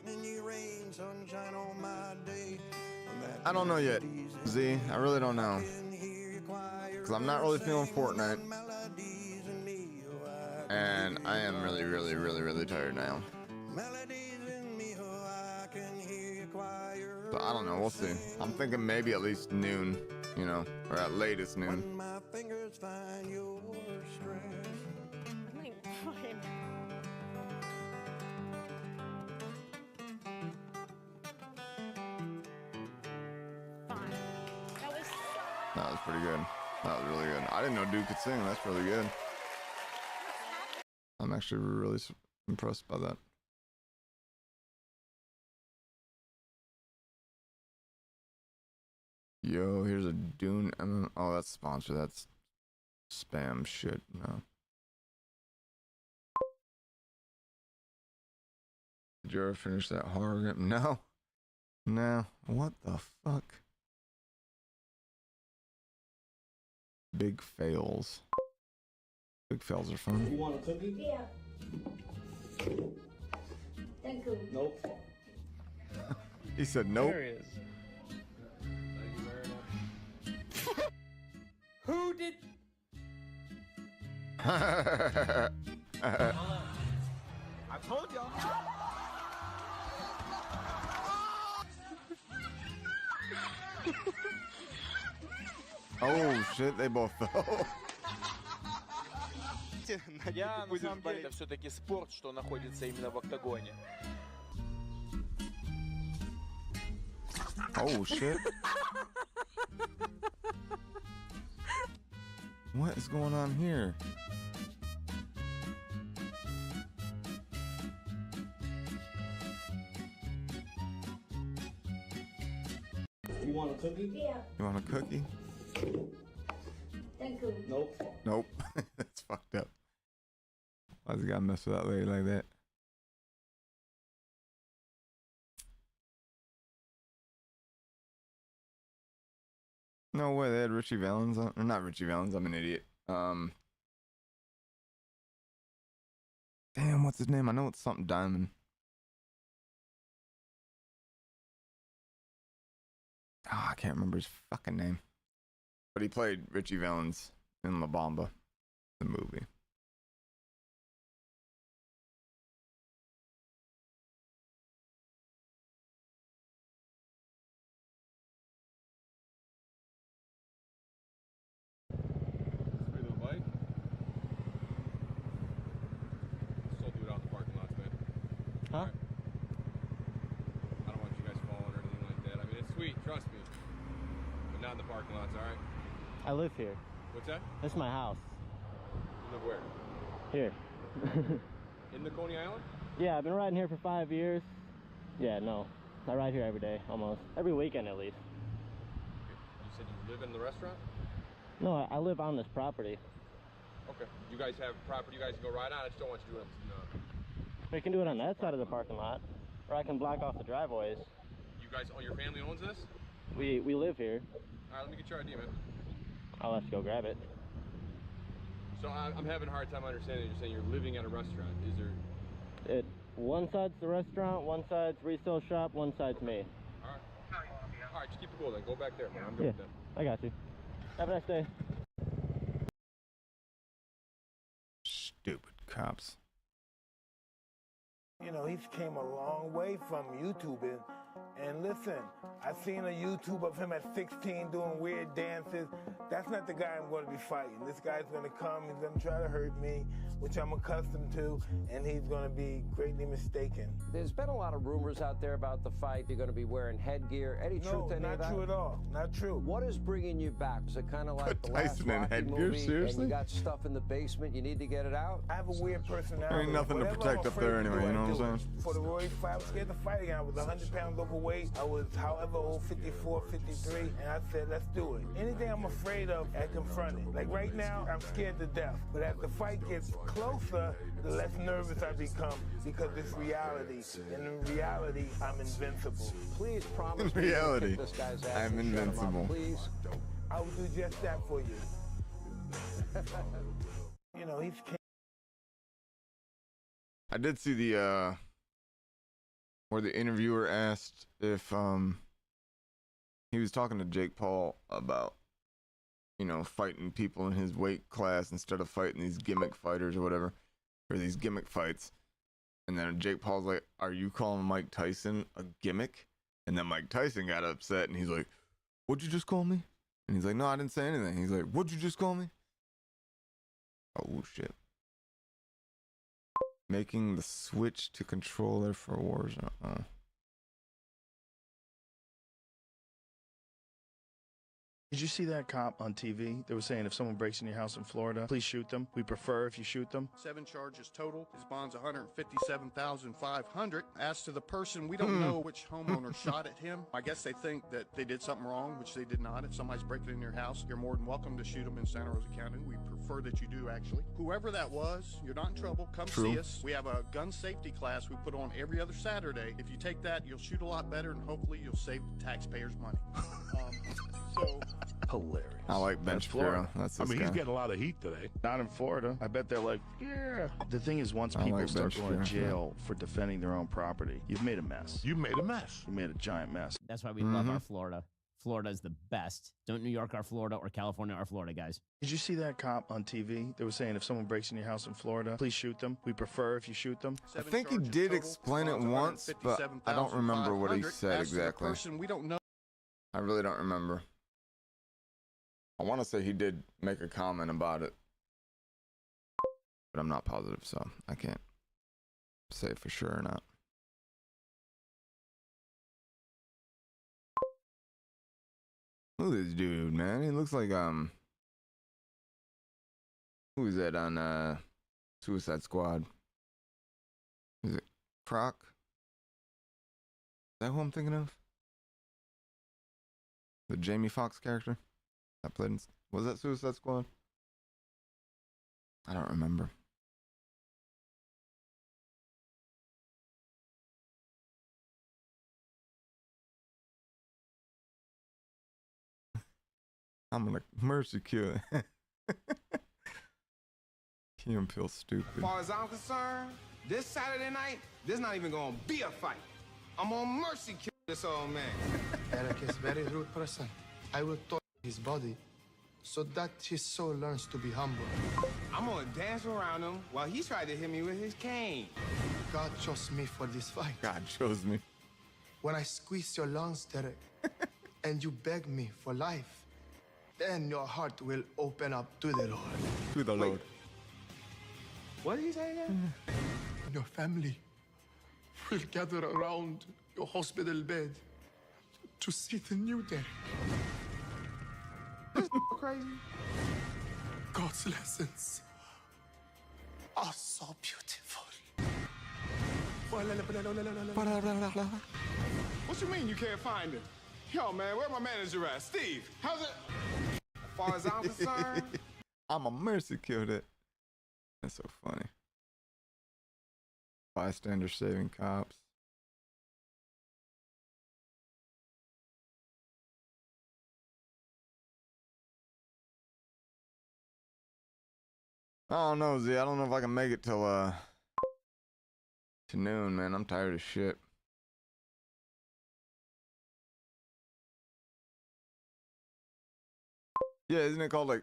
when you rain sunshine on my day. I don't know yet, Z. I really don't know. Because I'm not really feeling Fortnite. And I am really, really, really, really tired now. So I don't know. We'll see. I'm thinking maybe at least noon, you know, or at latest noon. When my fingers find your strength. Oh my God. Fine. That was so... That was pretty good. That was really good. I didn't know dude could sing. That's really good. I'm actually really impressed by that. Yo, here's a Dune. Oh, that's sponsor. That's spam shit. No. Did you ever finish that horror game? No. No. What the fuck? Big fails. Big fails are fun. You want a cookie? Yeah. Thank you. Nope. He said nope. There he is. Who did? I told y'all. Oh shit, they both fell. Я на самом деле все-таки спорт, что находится именно в октагоне. Oh shit. What is going on here? You want a cookie? Yeah. You want a cookie? Thank you. Nope. Nope. That's fucked up. Why's the guy mess with that lady like that? No way, they had Richie Valens on, or not Richie Valens, I'm an idiot. Damn, what's his name? I know it's something Diamond. I can't remember his fucking name. But he played Richie Valens in La Bamba, the movie. Huh? I don't want you guys falling or anything like that. I mean, it's sweet, trust me. But not in the parking lots, alright? I live here. What's that? This is my house. You live where? Here. In the Coney Island? Yeah, I've been riding here for 5 years. Yeah, no. I ride here every day, almost. Every weekend, at least. You said you live in the restaurant? No, I live on this property. Okay. You guys have property you guys can go ride on? I just don't want you doing it. We can do it on that side of the parking lot, or I can block off the driveways. You You guys, your family owns this? We live here. All right, let me get your ID, man. I'll have to go grab it. So I'm having a hard time understanding. You're saying you're living at a restaurant. Is there? One side's the restaurant, one side's resale shop, one side's me. All right, just keep it cool then. Go back there, man. I'm good with that. I got you. Have a nice day. Stupid cops. You know, he's came a long way from YouTubing. And listen, I seen a YouTube of him at 16 doing weird dances. That's not the guy I'm going to be fighting. This guy's going to come, he's going to try to hurt me, which I'm accustomed to, and he's going to be greatly mistaken. There's been a lot of rumors out there about the fight. You're going to be wearing headgear. Any truth to any of that? No, not true at all. Not true. What is bringing you back? Is it kind of like the last Tyson in Rocky headgear, movie, seriously? and you got stuff in the basement, you need to get it out? I have a weird personality. There ain't nothing to protect up there anyway, you know what I'm saying? For the Royce fight, I was scared to fight again. I was 100 pounds overweight. I was, however old, 54, 53, and I said, let's do it. Anything I'm afraid of, I confront it. Like right now, I'm scared to death. But as the fight gets closer, the less nervous I become because it's reality. And in reality, I'm invincible. Please promise In me you'll reality, kick this guy's ass I'm and shut him up, invincible. please. I will do just that for you. You know, he's... I did see the where the interviewer asked if he was talking to Jake Paul about, you know, fighting people in his weight class instead of fighting these gimmick fighters or whatever, or these gimmick fights. And then Jake Paul's like, "Are you calling Mike Tyson a gimmick?" And then Mike Tyson got upset and he's like, "What'd you just call me?" And he's like, "No, I didn't say anything." He's like, "What'd you just call me?" Oh shit. Making the switch to controller for Warzone. Did you see that cop on TV that was saying if someone breaks in your house in Florida, please shoot them? We prefer if you shoot them. 7 charges total. His bond's $157,500. As to the person, we don't know which homeowner shot at him. I guess they think that they did something wrong, which they did not. If somebody's breaking in your house, you're more than welcome to shoot them in Santa Rosa County. We prefer that you do, actually. Whoever that was, you're not in trouble. Come see us. We have a gun safety class we put on every other Saturday. If you take that, you'll shoot a lot better, and hopefully you'll save the taxpayers money. Hilarious. I like Ben Shapiro. That's this guy. he's getting a lot of heat today. Not in Florida. I bet they're like, yeah. The thing is, once people like start Ben going to Shapiro. jail for defending their own property, you've made a mess. You made a mess. You made a giant mess. That's why we love our Florida. Florida is the best. Don't New York our Florida or California our Florida, guys. Did you see that cop on TV that was saying if someone breaks in your house in Florida, please shoot them? We prefer if you shoot them. I think he did explain it once, but I don't remember what he said exactly. We don't know. I really don't remember. I want to say he did make a comment about it, but I'm not positive, so I can't say for sure or not. Look at this dude, man. He looks like who is that on Suicide Squad? Is it Croc? Is that who I'm thinking of? The Jamie Foxx character that played in, was that Suicide Squad? I don't remember. I'm gonna mercy kill it. Key and Peele stupid. As far as I'm concerned, this Saturday night, there's not even gonna be a fight. I'm gonna mercy kill this old man. Eric is a very rude person. I will torture his body so that his soul learns to be humble. I'm gonna dance around him while he tried to hit me with his cane. God chose me for this fight. God chose me. When I squeeze your lungs, Derek, and you beg me for life, then your heart will open up to the Lord. To the Lord. What did he say again? And your family will gather around your hospital bed to see the new day. This crazy. God's lessons are so beautiful. What you mean you can't find him? Yo, man, where my manager at? Steve, how's it? As far as I'm concerned, I'm a mercy kill that. That's so funny. Bystander saving cops. I don't know, Z. I don't know if I can make it till to noon, man. I'm tired of shit. Yeah, isn't it called like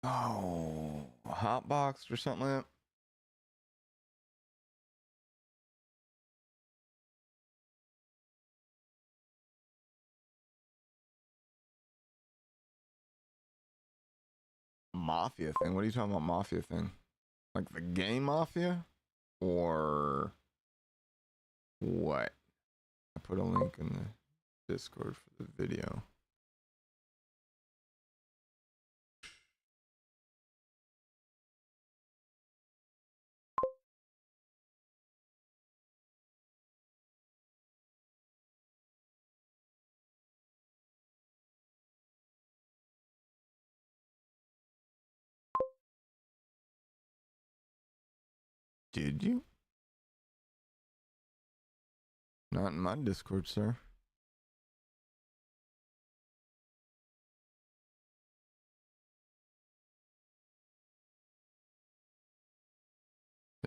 Hotbox or something like that? Mafia thing? What are you talking about, Mafia thing? Like the game Mafia? Or what? I put a link in the Discord for the video. Did you? Not in my Discord, sir.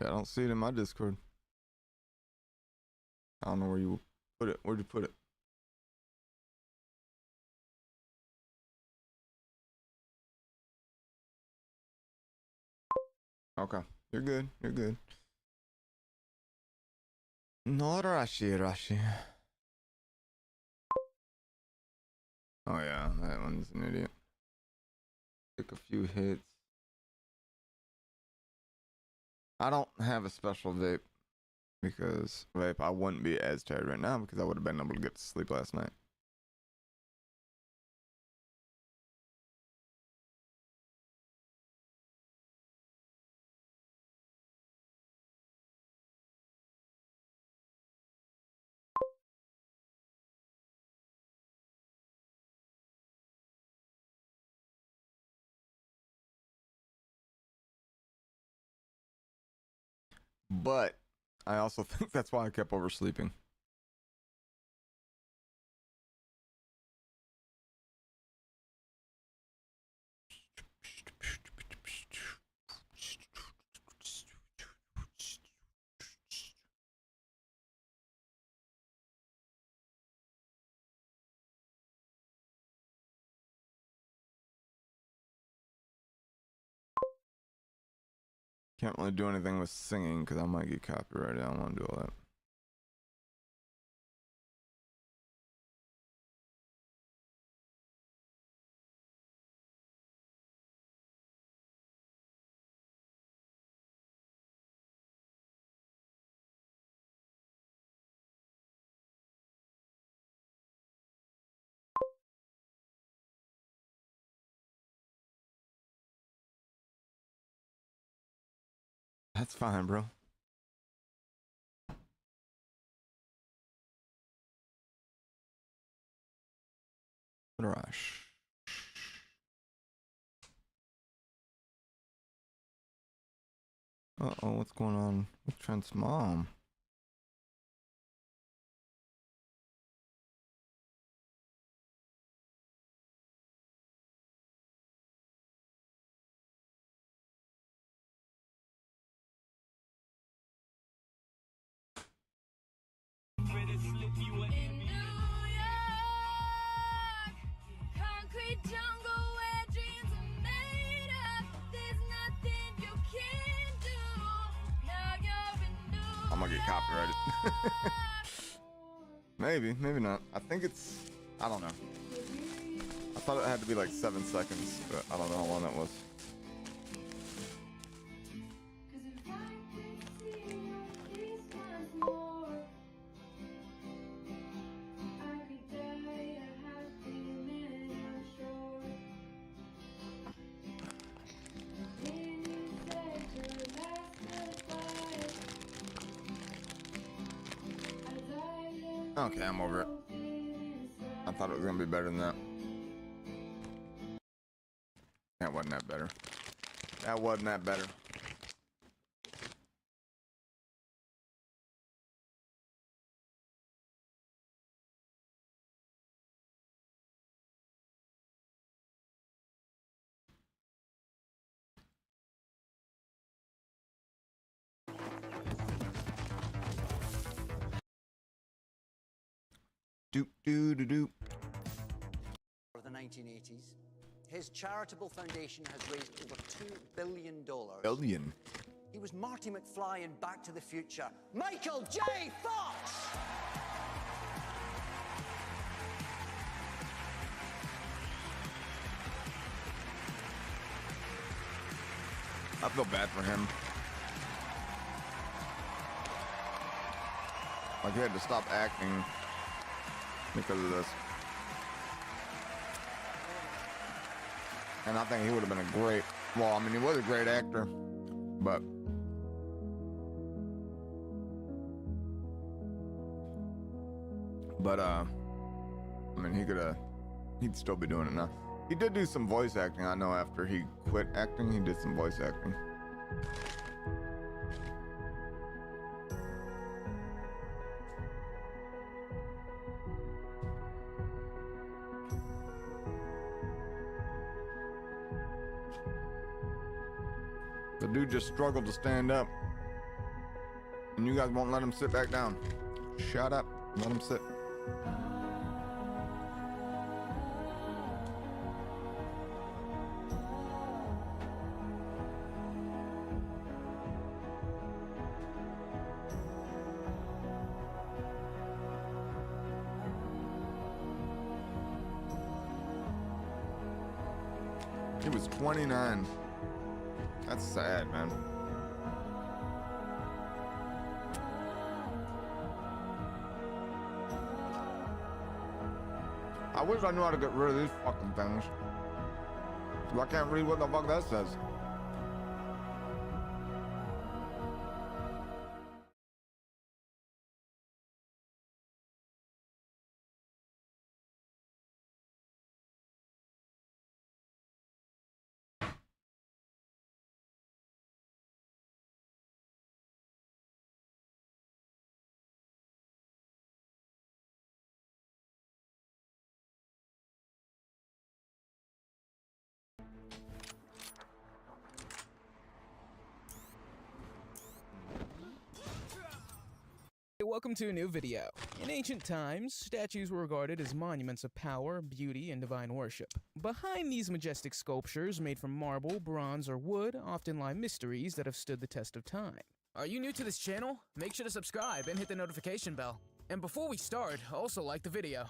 Yeah, I don't see it in my Discord. I don't know where you put it. Where'd you put it? Okay. You're good. You're good. No Rashi. Oh yeah, that one's an idiot. Took a few hits. I don't have a special vape because I wouldn't be as tired right now because I would have been able to get to sleep last night. But I also think that's why I kept oversleeping. Can't really do anything with singing because I might get copyrighted. I don't want to do all that. That's fine, bro. Rush. Uh-oh, what's going on with Trent's mom? Concrete jungle where dreams are made up. There's nothing you can do. Now you're in New I'm gonna get copyrighted. Maybe not. I think it's, I don't know. I thought it had to be like 7 seconds, but I don't know how long that was. Okay, I'm over it. I thought it was gonna be better than that. That wasn't that better. That wasn't that better. Doop doo doo doop. Of the 1980s, his charitable foundation has raised over $2 billion. Billion. He was Marty McFly in Back to the Future. Michael J. Fox! I feel bad for him. Like he had to stop acting because of this. And I think he would have been a great, well, I mean, he was a great actor, but I mean, he'd still be doing it now. He did do some voice acting. I know after he quit acting, he did some voice acting. The dude just struggled to stand up. And you guys won't let him sit back down. Shut up. Let him sit. He was 29. That's sad, man. I wish I knew how to get rid of these fucking things. I can't read what the fuck that says. Welcome to a new video. In ancient times, statues were regarded as monuments of power, beauty, and divine worship. Behind these majestic sculptures made from marble, bronze, or wood often lie mysteries that have stood the test of time. Are you new to this channel? Make sure to subscribe and hit the notification bell. And before we start, also like the video.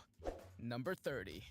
Number 30.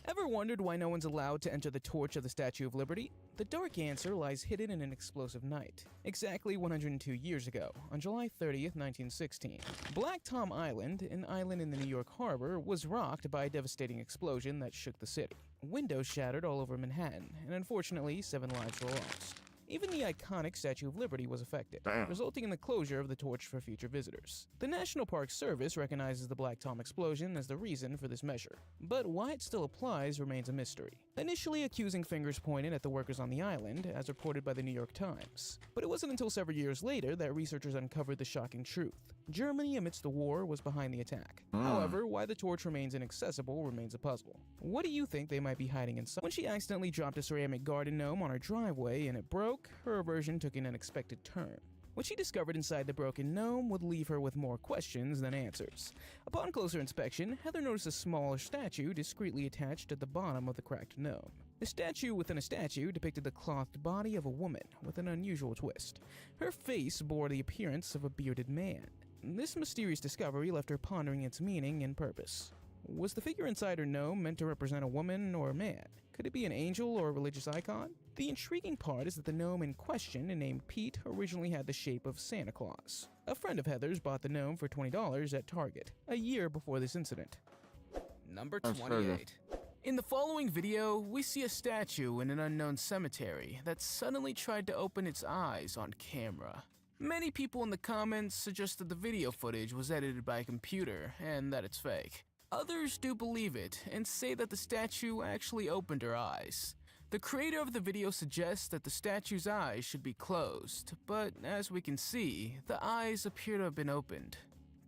Ever wondered why no one's allowed to enter the torch of the Statue of Liberty? The dark answer lies hidden in an explosive night. Exactly 102 years ago, on July 30th, 1916, Black Tom Island, an island in the New York harbor, was rocked by a devastating explosion that shook the city. Windows shattered all over Manhattan, and unfortunately, 7 lives were lost. Even the iconic Statue of Liberty was affected, resulting in the closure of the torch for future visitors. The National Park Service recognizes the Black Tom explosion as the reason for this measure, but why it still applies remains a mystery. Initially accusing fingers pointed at the workers on the island, as reported by the New York Times. But it wasn't until several years later that researchers uncovered the shocking truth. Germany, amidst the war, was behind the attack. However, why the torch remains inaccessible remains a puzzle. What do you think they might be hiding inside? When she accidentally dropped a ceramic garden gnome on her driveway and it broke, her aversion took an unexpected turn. What she discovered inside the broken gnome would leave her with more questions than answers. Upon closer inspection, Heather noticed a smaller statue discreetly attached at the bottom of the cracked gnome. The statue within a statue depicted the clothed body of a woman with an unusual twist. Her face bore the appearance of a bearded man. This mysterious discovery left her pondering its meaning and purpose. Was the figure inside her gnome meant to represent a woman or a man? Could it be an angel or a religious icon? The intriguing part is that the gnome in question, named Pete, originally had the shape of Santa Claus. A friend of Heather's bought the gnome for $20 at Target, a year before this incident. Number 28. In the following video, we see a statue in an unknown cemetery that suddenly tried to open its eyes on camera. Many people in the comments suggested the video footage was edited by a computer and that it's fake. Others do believe it and say that the statue actually opened her eyes. The creator of the video suggests that the statue's eyes should be closed, but as we can see, the eyes appear to have been opened.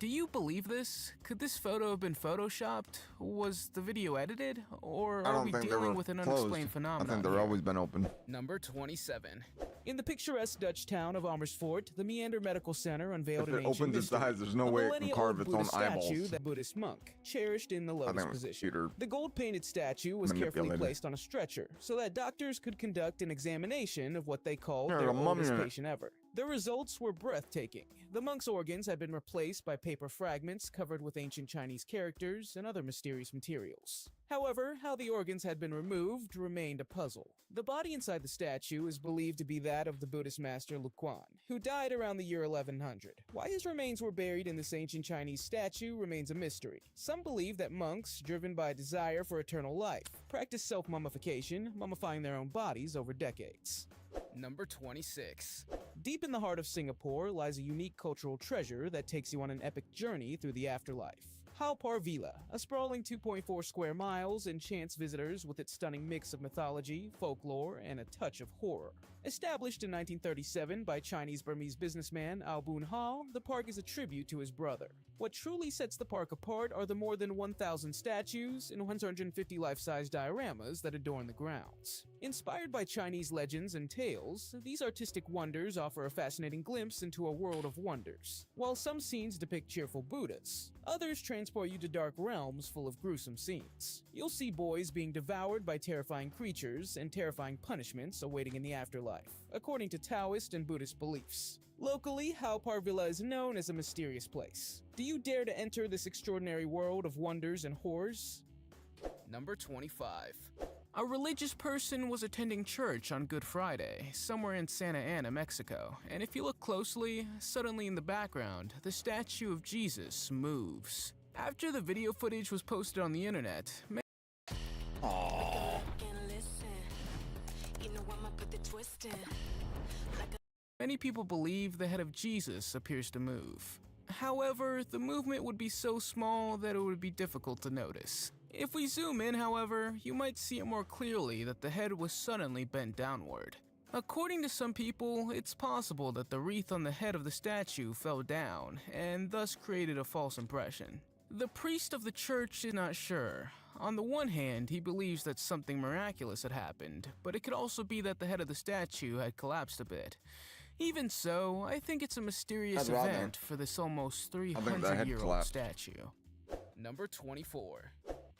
Do you believe this? Could this photo have been photoshopped? Was the video edited? Or I are don't we think they dealing were with an closed. unexplained I phenomenon? think they've here? always been open. Number 27. In the picturesque Dutch town of Amersfoort, the Meander Medical Center unveiled If an it ancient opens its mystery, eyes, there's no a way it can millennia-old carve its own Buddhist eyeballs. statue that Buddhist monk cherished in the I lotus think it was position. computer The gold-painted statue was carefully manipulated. placed on a stretcher so that doctors could conduct an examination of what they called There's their a mummy oldest in it. patient ever. The results were breathtaking. The monk's organs had been replaced by paper fragments covered with ancient Chinese characters and other mysterious materials. However, how the organs had been removed remained a puzzle. The body inside the statue is believed to be that of the Buddhist master Lu Kuan, who died around the year 1100. Why his remains were buried in this ancient Chinese statue remains a mystery. Some believe that monks, driven by a desire for eternal life, practice self-mummification, mummifying their own bodies over decades. Number 26. Deep in the heart of Singapore lies a unique cultural treasure that takes you on an epic journey through the afterlife. Haw Par Villa, a sprawling 2.4 square miles, enchants visitors with its stunning mix of mythology, folklore, and a touch of horror. Established in 1937 by Chinese-Burmese businessman Ao Boon Haw, the park is a tribute to his brother. What truly sets the park apart are the more than 1,000 statues and 150 life-size dioramas that adorn the grounds. Inspired by Chinese legends and tales, these artistic wonders offer a fascinating glimpse into a world of wonders. While some scenes depict cheerful Buddhas, others transport you to dark realms full of gruesome scenes. You'll see boys being devoured by terrifying creatures and terrifying punishments awaiting in the afterlife, according to Taoist and Buddhist beliefs. Locally, Haw Par Villa is known as a mysterious place. Do you dare to enter this extraordinary world of wonders and horrors? Number 25. A religious person was attending church on Good Friday, somewhere in Santa Ana, Mexico, and if you look closely, suddenly in the background, the statue of Jesus moves. After the video footage was posted on the internet, many people believe the head of Jesus appears to move. However, the movement would be so small that it would be difficult to notice. If we zoom in, however, you might see it more clearly that the head was suddenly bent downward. According to some people, it's possible that the wreath on the head of the statue fell down, and thus created a false impression. The priest of the church is not sure. On the one hand, he believes that something miraculous had happened, but it could also be that the head of the statue had collapsed a bit. Even so, I think it's a mysterious I'd rather. event for this almost I think that had 300-year-old collapsed. statue. Number 24.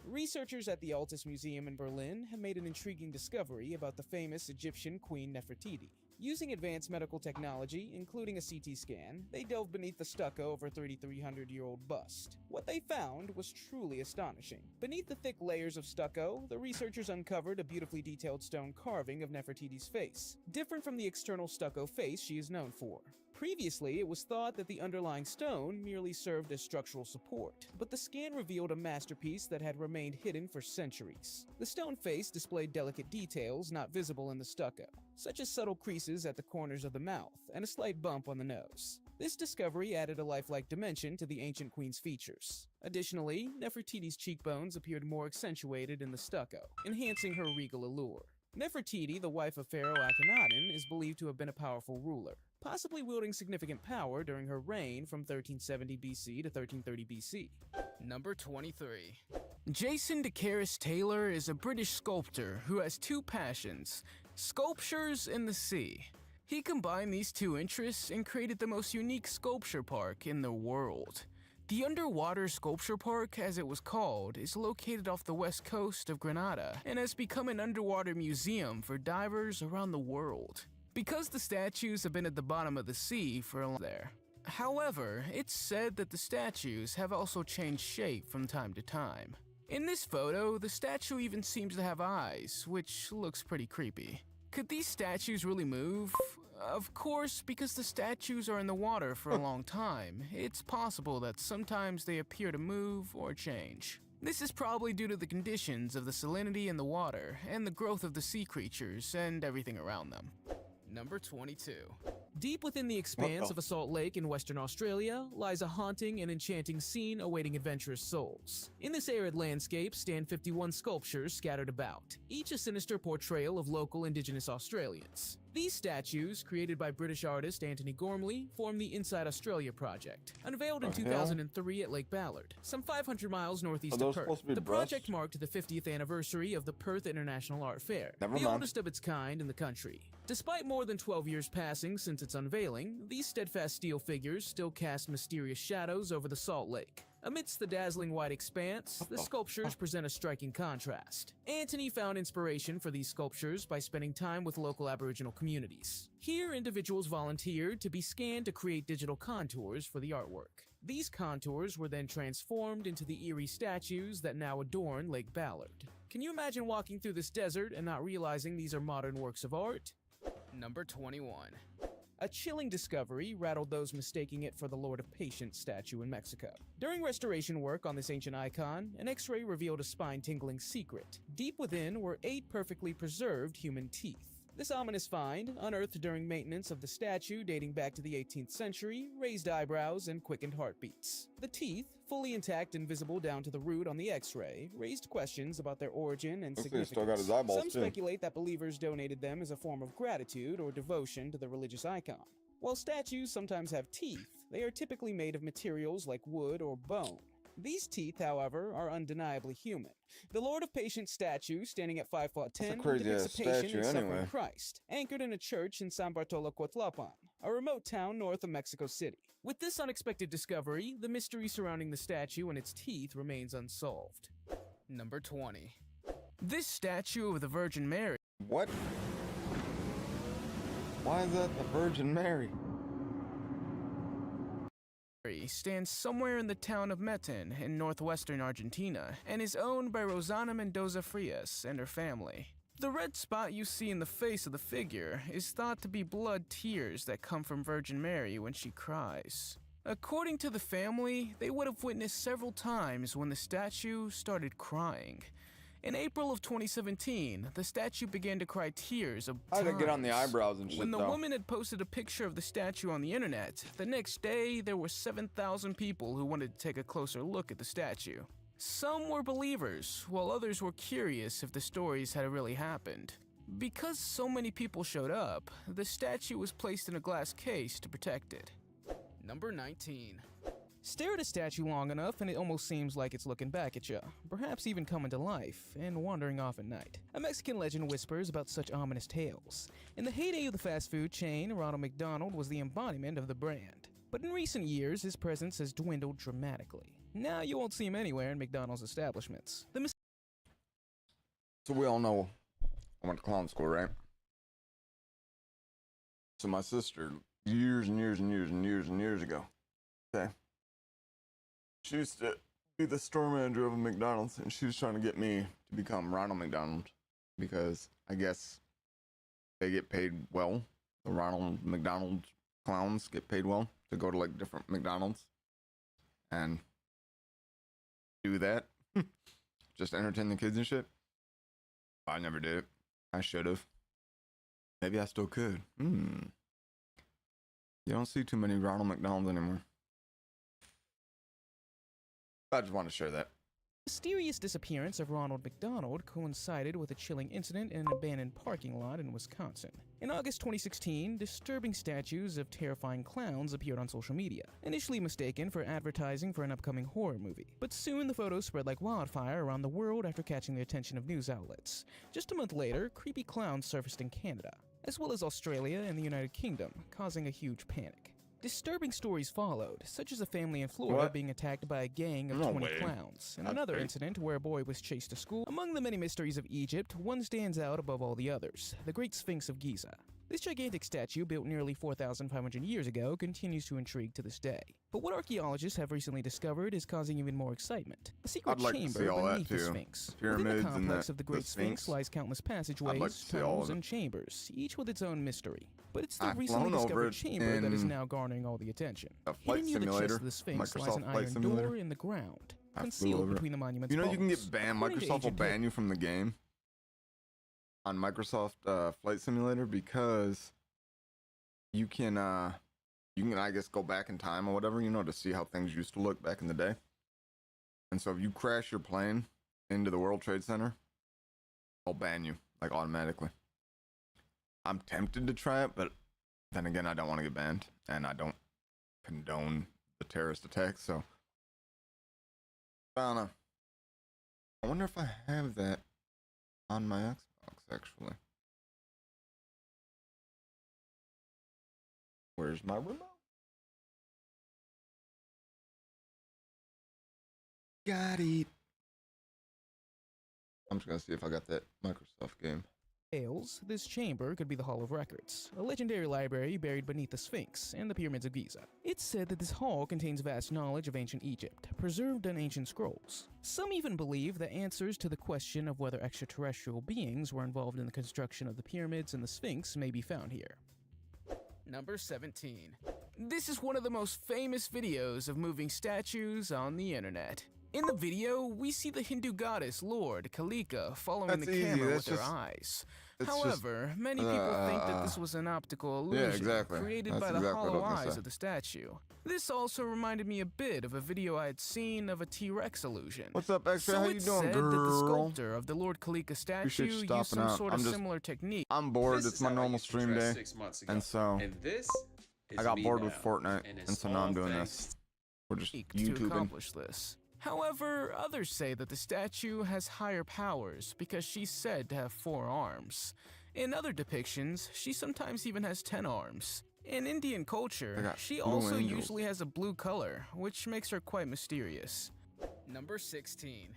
Researchers at the Altus Museum in Berlin have made an intriguing discovery about the famous Egyptian Queen Nefertiti. Using advanced medical technology, including a CT scan, they delved beneath the stucco of her 3,300-year-old bust. What they found was truly astonishing. Beneath the thick layers of stucco, the researchers uncovered a beautifully detailed stone carving of Nefertiti's face, different from the external stucco face she is known for. Previously, it was thought that the underlying stone merely served as structural support, but the scan revealed a masterpiece that had remained hidden for centuries. The stone face displayed delicate details not visible in the stucco, such as subtle creases at the corners of the mouth and a slight bump on the nose. This discovery added a lifelike dimension to the ancient queen's features. Additionally, Nefertiti's cheekbones appeared more accentuated in the stucco, enhancing her regal allure. Nefertiti, the wife of Pharaoh Akhenaten, is believed to have been a powerful ruler, possibly wielding significant power during her reign from 1370 BC to 1330 BC. Number 23. Jason DeCaris Taylor is a British sculptor who has two passions: sculptures and the sea. He combined these two interests and created the most unique sculpture park in the world. The Underwater Sculpture Park, as it was called, is located off the west coast of Grenada and has become an underwater museum for divers around the world, because the statues have been at the bottom of the sea for a long time. However, it's said that the statues have also changed shape from time to time. In this photo, the statue even seems to have eyes, which looks pretty creepy. Could these statues really move? Of course, because the statues are in the water for a long time, it's possible that sometimes they appear to move or change. This is probably due to the conditions of the salinity in the water and the growth of the sea creatures and everything around them. Number 22. Deep within the expanse of a salt lake in Western Australia lies a haunting and enchanting scene awaiting adventurous souls. In this arid landscape stand 51 sculptures scattered about, each a sinister portrayal of local Indigenous Australians. These statues, created by British artist Anthony Gormley, form the Inside Australia project, unveiled in 2003 at Lake Ballard, some 500 miles northeast of Perth. The project marked the 50th anniversary of the Perth International Art Fair, the oldest of its kind in the country. Despite more than 12 years passing since its unveiling, these steadfast steel figures still cast mysterious shadows over the Salt Lake. Amidst the dazzling white expanse, the sculptures present a striking contrast. Anthony found inspiration for these sculptures by spending time with local Aboriginal communities. Here, individuals volunteered to be scanned to create digital contours for the artwork. These contours were then transformed into the eerie statues that now adorn Lake Ballard. Can you imagine walking through this desert and not realizing these are modern works of art? Number 21. A chilling discovery rattled those mistaking it for the Lord of Patience statue in Mexico. During restoration work on this ancient icon, an X-ray revealed a spine-tingling secret. Deep within were 8 perfectly preserved human teeth. This ominous find, unearthed during maintenance of the statue dating back to the 18th century, raised eyebrows and quickened heartbeats. The teeth, fully intact and visible down to the root on the X-ray, raised questions about their origin and significance. Still got his eyeballs Some speculate that believers donated them as a form of gratitude or devotion to the religious icon. While statues sometimes have teeth, they are typically made of materials like wood or bone. These teeth, however, are undeniably human. The Lord of Patience statue, standing at 5'10", depicts a patient and suffering Christ, anchored in a church in San Bartolo Coatlapan, a remote town north of Mexico City. With this unexpected discovery, the mystery surrounding the statue and its teeth remains unsolved. Number 20. This statue of the Virgin Mary. What? Why is that the Virgin Mary? Stands somewhere in the town of Metin in northwestern Argentina and is owned by Rosana Mendoza Frias and her family. The red spot you see in the face of the figure is thought to be blood tears that come from Virgin Mary when she cries. According to the family, they would have witnessed several times when the statue started crying. In April of 2017, the statue began to cry tears of How did it get on the eyebrows and shit, When the though? woman had posted a picture of the statue on the internet, the next day there were 7,000 people who wanted to take a closer look at the statue. Some were believers, while others were curious if the stories had really happened. Because so many people showed up, the statue was placed in a glass case to protect it. Number 19. Stare at a statue long enough and it almost seems like it's looking back at you, perhaps even coming to life and wandering off at night. A Mexican legend whispers about such ominous tales. In the heyday of the fast food chain, Ronald McDonald was the embodiment of the brand. But in recent years, his presence has dwindled dramatically. Now you won't see him anywhere in McDonald's establishments. So we all know I went to clown school, right? So my sister, years and years and years and years and years ago, okay, she used to be the store manager of a McDonald's, and she was trying to get me to become Ronald McDonald because I guess they get paid well. The Ronald McDonald clowns get paid well to go to like different McDonald's and do that. Just entertain the kids and shit. I never did it. I should have. Maybe I still could. You don't see too many Ronald McDonalds anymore. I just want to share that. The mysterious disappearance of Ronald McDonald coincided with a chilling incident in an abandoned parking lot in Wisconsin. In August 2016, disturbing statues of terrifying clowns appeared on social media, initially mistaken for advertising for an upcoming horror movie. But soon the photos spread like wildfire around the world after catching the attention of news outlets. Just a month later, creepy clowns surfaced in Canada, as well as Australia and the United Kingdom, causing a huge panic. Disturbing stories followed, such as a family in Florida being attacked by a gang of 20 clowns, and another incident where a boy was chased to school. Among the many mysteries of Egypt, one stands out above all the others, the Great Sphinx of Giza. This gigantic statue, built nearly 4,500 years ago, continues to intrigue to this day. But what archaeologists have recently discovered is causing even more excitement. A secret chamber beneath the Sphinx. Within the complex of the Great Sphinx lies countless passageways, tunnels, and chambers, each with its own mystery. But it's the recently discovered chamber that is now garnering all the attention. Hidden near the chest of the Sphinx lies an iron door in the ground, concealed between the monument's You know bolts. you can get banned. Microsoft will ban you from the game on Microsoft Flight Simulator because you can I guess go back in time or whatever, you know, to see how things used to look back in the day. And so if you crash your plane into the World Trade Center, they'll ban you like automatically. I'm tempted to try it, but then again, I don't want to get banned, and I don't condone the terrorist attacks, so I don't know. I wonder if I have that on my Xbox, actually. Where's my remote? Got it. I'm just gonna see if I got that Microsoft game. This chamber could be the Hall of Records, a legendary library buried beneath the Sphinx and the pyramids of Giza. It's said that this hall contains vast knowledge of ancient Egypt, preserved in ancient scrolls. Some even believe that answers to the question of whether extraterrestrial beings were involved in the construction of the pyramids and the Sphinx may be found here. Number 17. This is one of the most famous videos of moving statues on the internet. In the video, we see the Hindu goddess Lord Kalika following the camera with her eyes. However, many people think that this was an optical illusion created by the hollow eyes of the statue. This also reminded me a bit of a video I had seen of a T-Rex illusion. What's up, Extra? So How you it's doing, said girl? that the sculptor of the Lord Kalika statue used some sort of similar technique. I'm bored. It's my normal stream day, and so I got bored with Fortnite, and so now I'm doing this. We're just to YouTubing. accomplish this. However, others say that the statue has higher powers because she's said to have 4 arms. In other depictions, she sometimes even has 10 arms. In Indian culture, she also usually has a blue color, which makes her quite mysterious. Number 16.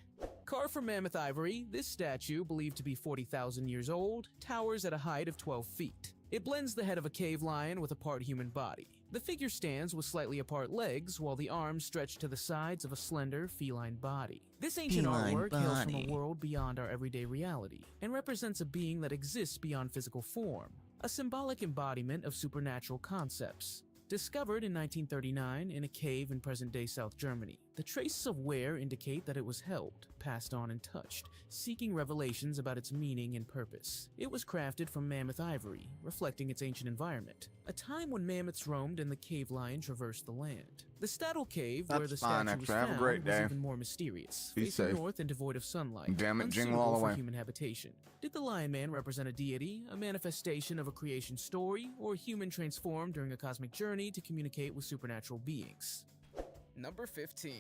Carved from mammoth ivory, this statue, believed to be 40,000 years old, towers at a height of 12 feet. It blends the head of a cave lion with a part human body. The figure stands with slightly apart legs, while the arms stretch to the sides of a slender feline body. This ancient artwork hails from a world beyond our everyday reality, and represents a being that exists beyond physical form, a symbolic embodiment of supernatural concepts. Discovered in 1939 in a cave in present-day South Germany, the traces of wear indicate that it was held, passed on and touched, seeking revelations about its meaning and purpose. It was crafted from mammoth ivory, reflecting its ancient environment, a time when mammoths roamed and the cave lion traversed the land. The Stadel Cave, where the statue was found, was even more mysterious, facing north and devoid of sunlight, Damn it, jingle unsuitable all the for way. human habitation. Did the Lion Man represent a deity, a manifestation of a creation story, or a human transformed during a cosmic journey to communicate with supernatural beings? Number 15.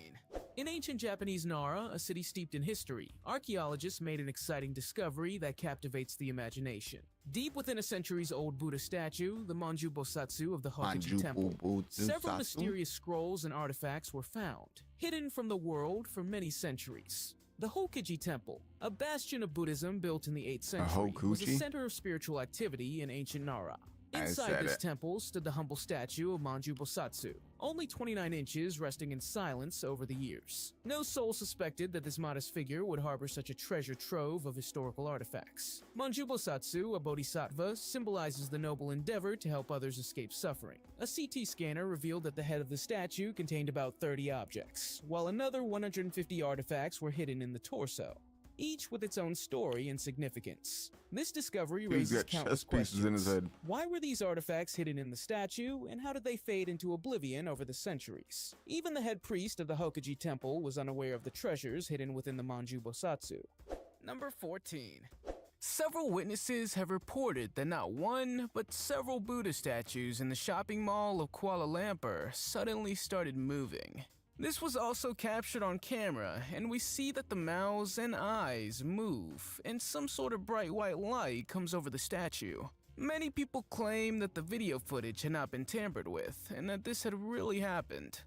In ancient Japanese Nara, a city steeped in history, archaeologists made an exciting discovery that captivates the imagination. Deep within a centuries-old Buddha statue, the Manju Bosatsu of the Hokaji Temple, several mysterious scrolls and artifacts were found, hidden from the world for many centuries. The Hokaji Temple, a bastion of Buddhism built in the 8th century, was a center of spiritual activity in ancient Nara. Inside this temple stood the humble statue of Manju Bosatsu, only 29 inches, resting in silence over the years. No soul suspected that this modest figure would harbor such a treasure trove of historical artifacts. Manju Bosatsu, a bodhisattva, symbolizes the noble endeavor to help others escape suffering. A CT scanner revealed that the head of the statue contained about 30 objects, while another 150 artifacts were hidden in the torso, each with its own story and significance. This discovery raises countless questions. In his head. Why were these artifacts hidden in the statue, and how did they fade into oblivion over the centuries? Even the head priest of the Hokaji Temple was unaware of the treasures hidden within the Manju Bosatsu. Number 14. Several witnesses have reported that not one, but several Buddha statues in the shopping mall of Kuala Lumpur suddenly started moving. This was also captured on camera, and we see that the mouths and eyes move, and some sort of bright white light comes over the statue. Many people claim that the video footage had not been tampered with, and that this had really happened.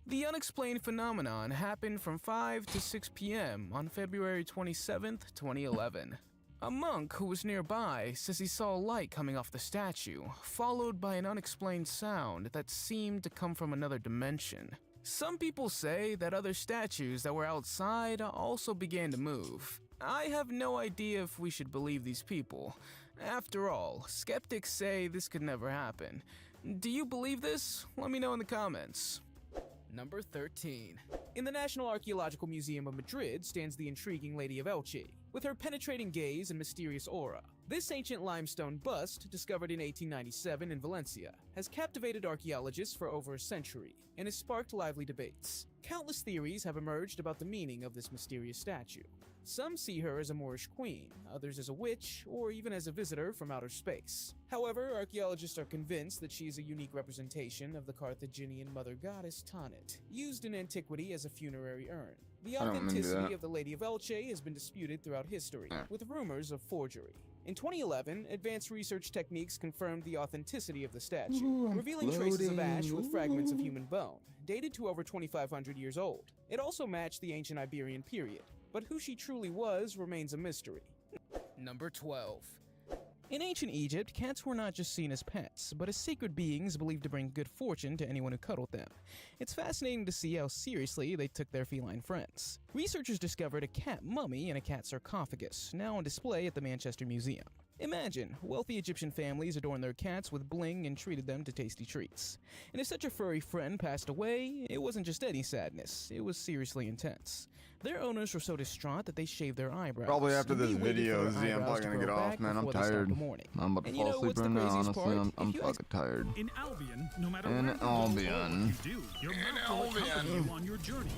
The unexplained phenomenon happened from 5 to 6 p.m. on February 27th, 2011. A monk who was nearby says he saw a light coming off the statue, followed by an unexplained sound that seemed to come from another dimension. Some people say that other statues that were outside also began to move. I have no idea if we should believe these people. After all, skeptics say this could never happen. Do you believe this? Let me know in the comments. Number 13. In the National Archaeological Museum of Madrid stands the intriguing Lady of Elche, with her penetrating gaze and mysterious aura. This ancient limestone bust, discovered in 1897 in Valencia, has captivated archaeologists for over a century and has sparked lively debates. Countless theories have emerged about the meaning of this mysterious statue. Some see her as a Moorish queen, others as a witch, or even as a visitor from outer space. However, archaeologists are convinced that she is a unique representation of the Carthaginian mother goddess Tanit, used in antiquity as a funerary urn. The I don't remember authenticity that. of the Lady of Elche has been disputed throughout history, with rumors of forgery. In 2011, advanced research techniques confirmed the authenticity of the statue, Ooh, I'm revealing traces of floating. ash with fragments of human bone, dated to over 2,500 years old. It also matched the ancient Iberian period, but who she truly was remains a mystery. Number 12. In ancient Egypt, cats were not just seen as pets, but as sacred beings believed to bring good fortune to anyone who cuddled them. It's fascinating to see how seriously they took their feline friends. Researchers discovered a cat mummy and a cat sarcophagus, now on display at the Manchester Museum. Imagine, wealthy Egyptian families adorned their cats with bling and treated them to tasty treats. And if such a furry friend passed away, it wasn't just any sadness, it was seriously intense. Their owners were so distraught that they shaved their eyebrows. Probably after and this they waited video, for their Z, I'm eyebrows probably to gonna get grow off, back man. I'm before they started tired. the mourning. I'm about to And fall you know asleep what's right the now, craziest honestly. part? I'm If you fucking tired. In Albion, no matter In where you go or Albion. what you do, your mouth will accompany you on your journey.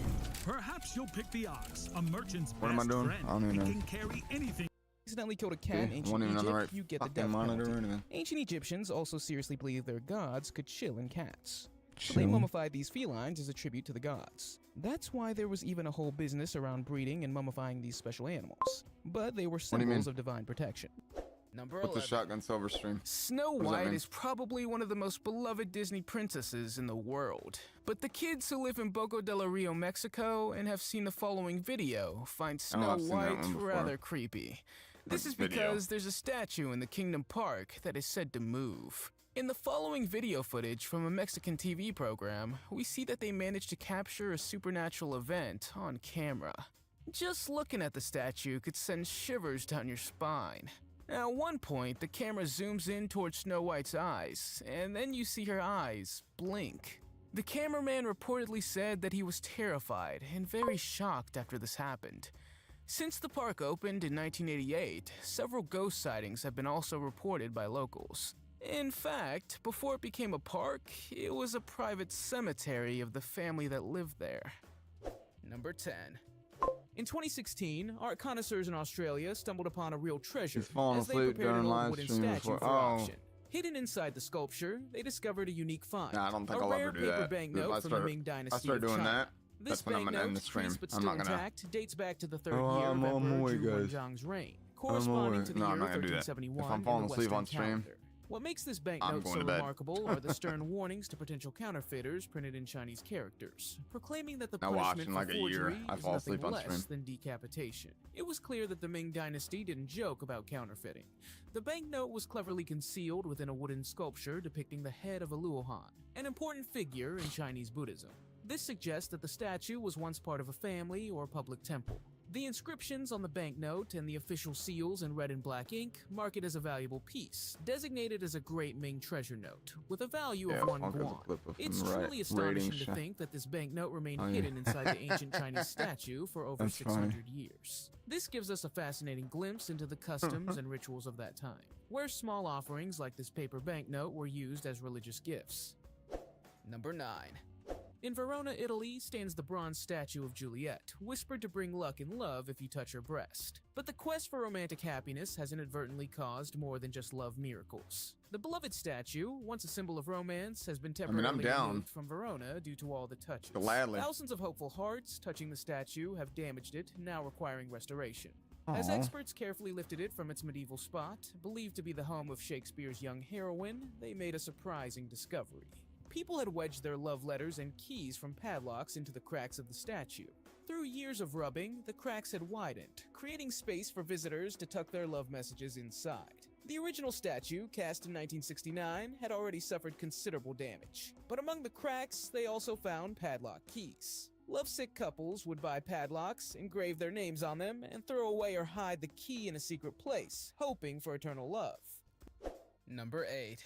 Perhaps you'll pick the ox, a merchant's What am I best doing? friend. I don't even It know. can carry anything. Accidentally killed a cat in See, ancient wasn't even on Egypt, the right you get the fucking death monitor or penalty. anything. Ancient Egyptians also seriously believed their gods could chill in cats. So Chill? they mummified these felines as a tribute to the gods. That's why there was even a whole business around breeding and mummifying these special animals. But they were do you mean? symbols of divine protection. Number What's 11. a shotgun silver stream? Snow What does that White mean? is probably one of the most beloved Disney princesses in the world. But the kids who live in Boca del Rio, Mexico, and have seen the following video find Snow I've seen that White one before. rather creepy. This is video? because there's a statue in the Kingdom Park that is said to move. In the following video footage from a Mexican TV program, we see that they managed to capture a supernatural event on camera. Just looking at the statue could send shivers down your spine. At one point, the camera zooms in towards Snow White's eyes, and then you see her eyes blink. The cameraman reportedly said that he was terrified and very shocked after this happened. Since the park opened in 1988, several ghost sightings have been also reported by locals. In fact, before it became a park, it was a private cemetery of the family that lived there. Number 10. In 2016, art connoisseurs in Australia stumbled upon a real treasure He's falling as they asleep prepared an during old live wooden stream statue before- for oh. auction. Hidden inside the sculpture, they discovered a unique find. Nah, I don't think a I'll rare ever do paper that. If banknote I from the start- Ming Dynasty I start of doing China. that, This that's when I'm gonna end banknote, the stream. creased but I'm still not gonna- intact, dates back to the third Oh, year of I'm on my Emperor way, Zhu guys. Wenjiang's reign, I'm on corresponding my to way. the No, year I'm not gonna do that. 1371 If I'm falling in the asleep on Western stream, calendar. What makes this I'm banknote going so to bed. remarkable are the stern warnings to potential counterfeiters printed in Chinese characters, proclaiming that the Now punishment watching for like a year, forgery I is fall nothing asleep on less stream. than decapitation. It was clear that the Ming Dynasty didn't joke about counterfeiting. The banknote was cleverly concealed within a wooden sculpture depicting the head of a Luohan, an important figure in Chinese Buddhism. This suggests that the statue was once part of a family or public temple. The inscriptions on the banknote and the official seals in red and black ink mark it as a valuable piece, designated as a Great Ming treasure note, with a value Yeah, of 1 Funk has a guan. clip of It's him truly astonishing to shit. think that this banknote remained Oh, yeah. hidden inside the ancient Chinese statue for over That's 600 years. This gives us a fascinating glimpse into the customs and rituals of that time, where small offerings like this paper banknote were used as religious gifts. Number 9. In Verona, Italy, stands the bronze statue of Juliet, whispered to bring luck and love if you touch her breast. But the quest for romantic happiness has inadvertently caused more than just love miracles. The beloved statue, once a symbol of romance, has been I'm temporarily down. removed from Verona due to all the touches. Gladly. Thousands of hopeful hearts touching the statue have damaged it, now requiring restoration. As Aw. experts carefully lifted it from its medieval spot, believed to be the home of Shakespeare's young heroine, they made a surprising discovery. People had wedged their love letters and keys from padlocks into the cracks of the statue. Through years of rubbing, the cracks had widened, creating space for visitors to tuck their love messages inside. The original statue, cast in 1969, had already suffered considerable damage, but among the cracks, they also found padlock keys. Lovesick couples would buy padlocks, engrave their names on them, and throw away or hide the key in a secret place, hoping for eternal love. Number 8.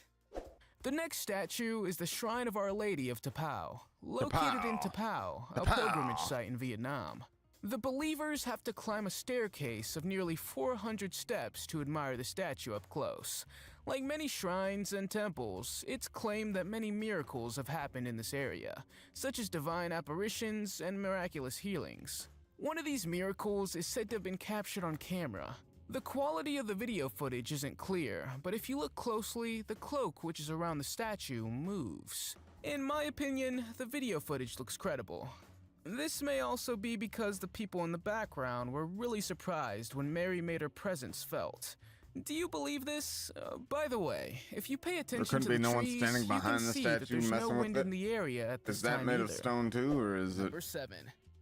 The next statue is the Shrine of Our Lady of Tapao, located in Tapao, a pilgrimage site in Vietnam. The believers have to climb a staircase of nearly 400 steps to admire the statue up close. Like many shrines and temples, it's claimed that many miracles have happened in this area, such as divine apparitions and miraculous healings. One of these miracles is said to have been captured on camera. The quality of the video footage isn't clear, but if you look closely, the cloak which is around the statue moves. In my opinion, the video footage looks credible. This may also be because the people in the background were really surprised when Mary made her presence felt. Do you believe this? By the way, if you pay attention to the no one trees, standing you behind can the see that statue there's no messing with wind it? in the area at this Is that time made of either. stone too, or is it? Number 7.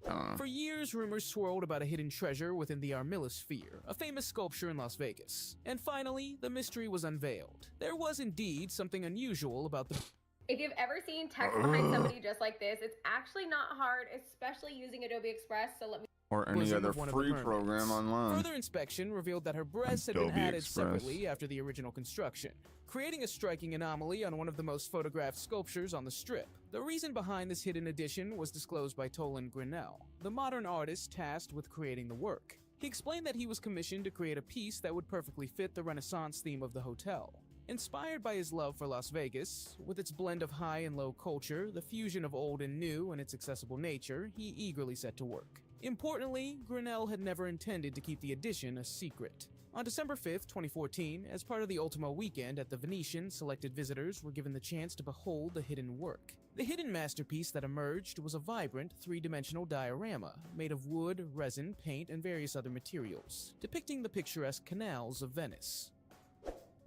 I don't know. For years, rumors swirled about a hidden treasure within the Armillis Sphere, a famous sculpture in Las Vegas. And finally, the mystery was unveiled. There was indeed something unusual about the... If you've ever seen text behind somebody just like this, it's actually not hard, especially using Adobe Express, so let me... Or any bosom other of one of the free mermaids. program online. Further inspection revealed that her breasts had been Adobe added Express. separately after the original construction, creating a striking anomaly on one of the most photographed sculptures on the strip. The reason behind this hidden addition was disclosed by Toland Grinnell, the modern artist tasked with creating the work. He explained that he was commissioned to create a piece that would perfectly fit the Renaissance theme of the hotel. Inspired by his love for Las Vegas, with its blend of high and low culture, the fusion of old and new, and its accessible nature, he eagerly set to work. Importantly, Grinnell had never intended to keep the addition a secret. On December 5th, 2014, as part of the Ultimo weekend at the Venetian, selected visitors were given the chance to behold the hidden work. The hidden masterpiece that emerged was a vibrant, three-dimensional diorama made of wood, resin, paint, and various other materials, depicting the picturesque canals of Venice.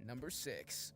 Number 6.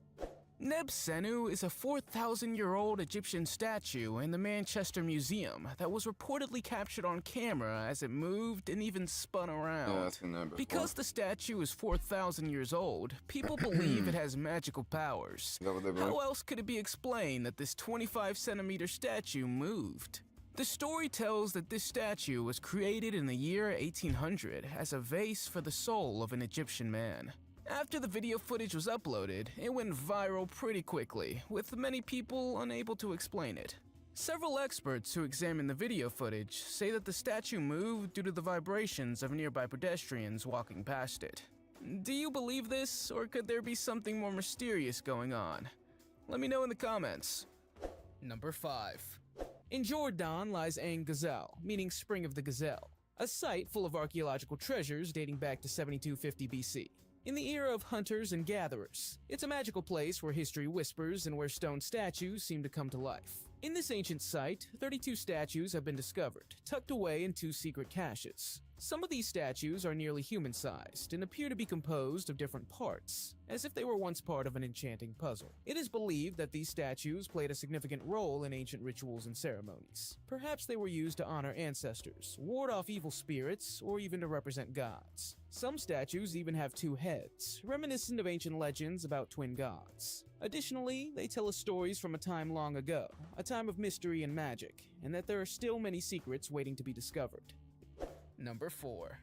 Nebsenu is a 4,000-year-old Egyptian statue in the Manchester Museum that was reportedly captured on camera as it moved and even spun around. Yeah, I've seen that before. Because the statue is 4,000 years old, people believe it has magical powers. Is that what they believe? How else could it be explained that this 25-centimeter statue moved? The story tells that this statue was created in the year 1800 as a vase for the soul of an Egyptian man. After the video footage was uploaded, it went viral pretty quickly, with many people unable to explain it. Several experts who examined the video footage say that the statue moved due to the vibrations of nearby pedestrians walking past it. Do you believe this, or could there be something more mysterious going on? Let me know in the comments. Number 5. In Jordan lies Ain Ghazal, meaning Spring of the Gazelle, a site full of archaeological treasures dating back to 7250 BC. In the era of hunters and gatherers, it's a magical place where history whispers and where stone statues seem to come to life. In this ancient site, 32 statues have been discovered, tucked away in 2 secret caches. Some of these statues are nearly human-sized and appear to be composed of different parts, as if they were once part of an enchanting puzzle. It is believed that these statues played a significant role in ancient rituals and ceremonies. Perhaps they were used to honor ancestors, ward off evil spirits, or even to represent gods. Some statues even have 2 heads, reminiscent of ancient legends about twin gods. Additionally, they tell us stories from a time long ago, a time of mystery and magic, and that there are still many secrets waiting to be discovered. Number 4.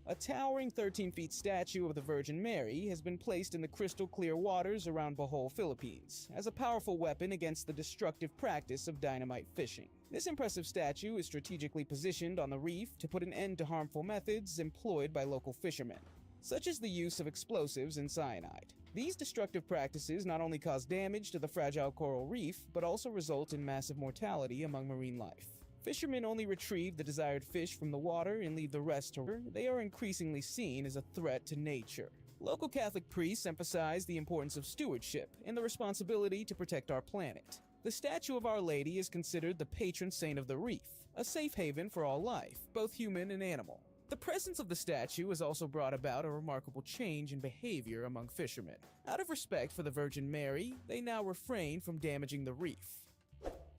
A towering 13-feet statue of the Virgin Mary has been placed in the crystal clear waters around Bohol, Philippines, as a powerful weapon against the destructive practice of dynamite fishing. This impressive statue is strategically positioned on the reef to put an end to harmful methods employed by local fishermen, such as the use of explosives and cyanide. These destructive practices not only cause damage to the fragile coral reef, but also result in massive mortality among marine life. Fishermen only retrieve the desired fish from the water and leave the rest to her. They are increasingly seen as a threat to nature. Local Catholic priests emphasize the importance of stewardship and the responsibility to protect our planet. The statue of Our Lady is considered the patron saint of the reef, a safe haven for all life, both human and animal. The presence of the statue has also brought about a remarkable change in behavior among fishermen. Out of respect for the Virgin Mary, they now refrain from damaging the reef.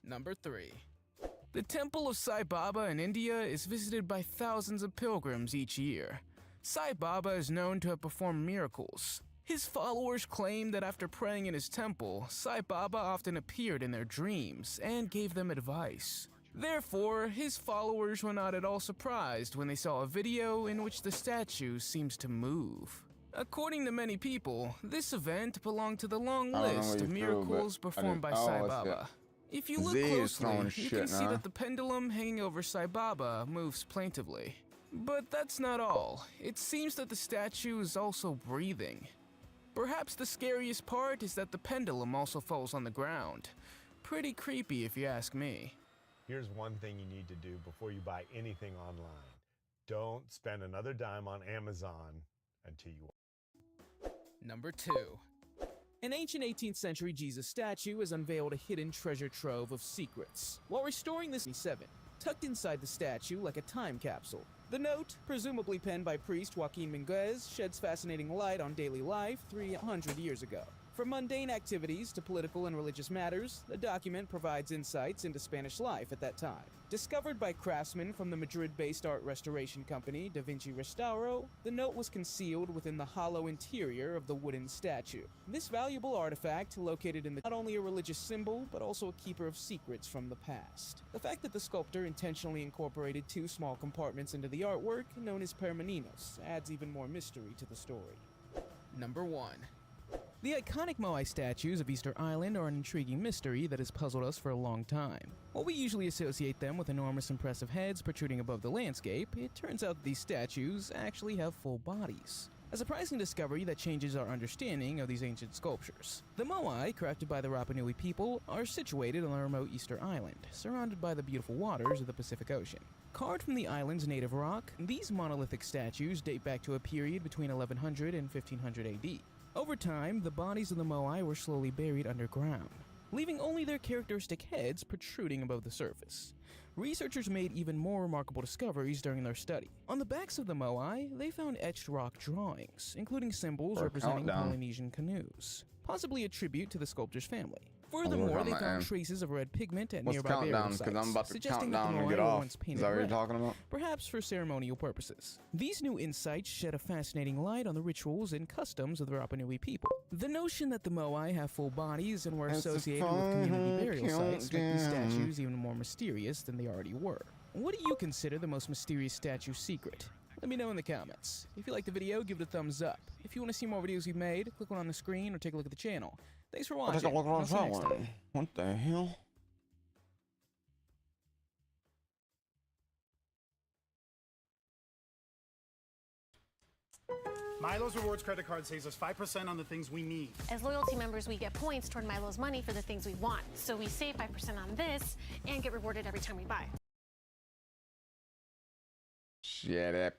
Number 3. The Temple of Sai Baba in India is visited by thousands of pilgrims each year. Sai Baba is known to have performed miracles. His followers claim that after praying in his temple, Sai Baba often appeared in their dreams and gave them advice. Therefore, his followers were not at all surprised when they saw a video in which the statue seems to move. According to many people, this event belonged to the long list of miracles performed by Sai Baba. If you look closely, you can see that the pendulum hanging over Sai Baba moves plaintively. But that's not all. It seems that the statue is also breathing. Perhaps the scariest part is that the pendulum also falls on the ground. Pretty creepy if you ask me. Here's one thing you need to do before you buy anything online. Don't spend another dime on Amazon until you. Number 2. An ancient 18th century Jesus statue has unveiled a hidden treasure trove of secrets. While restoring this 7, tucked inside the statue like a time capsule. The note, presumably penned by priest Joaquin Minguez, sheds fascinating light on daily life 300 years ago. From mundane activities to political and religious matters, the document provides insights into Spanish life at that time. Discovered by craftsmen from the Madrid-based art restoration company Da Vinci Restauro, the note was concealed within the hollow interior of the wooden statue. This valuable artifact, located in the not only a religious symbol, but also a keeper of secrets from the past. The fact that the sculptor intentionally incorporated 2 small compartments into the artwork, known as permaninos, adds even more mystery to the story. Number 1. The iconic Moai statues of Easter Island are an intriguing mystery that has puzzled us for a long time. While we usually associate them with enormous impressive heads protruding above the landscape, it turns out that these statues actually have full bodies. A surprising discovery that changes our understanding of these ancient sculptures. The Moai, crafted by the Rapa Nui people, are situated on the remote Easter Island, surrounded by the beautiful waters of the Pacific Ocean. Carved from the island's native rock, these monolithic statues date back to a period between 1100 and 1500 AD. Over time, the bodies of the Moai were slowly buried underground, leaving only their characteristic heads protruding above the surface. Researchers made even more remarkable discoveries during their study. On the backs of the Moai, they found etched rock drawings, including symbols representing Polynesian canoes, possibly a tribute to the sculptor's family. Furthermore, they found traces of red pigment at nearby burial sites, suggesting that the Moai were once painted red, perhaps for ceremonial purposes. These new insights shed a fascinating light on the rituals and customs of the Rapa Nui people. The notion that the Moai have full bodies and were associated with community burial sites make these statues even more mysterious than they already were. What do you consider the most mysterious statue secret? Let me know in the comments. If you liked the video, give it a thumbs up. If you want to see more videos we've made, click one on the screen or take a look at the channel. Thanks for watching. I'll see you next time. What the hell? Milo's Rewards credit card saves us 5% on the things we need. As loyalty members, we get points toward Milo's money for the things we want. So we save 5% on this and get rewarded every time we buy. Shut up.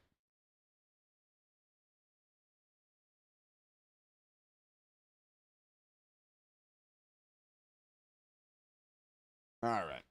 All right.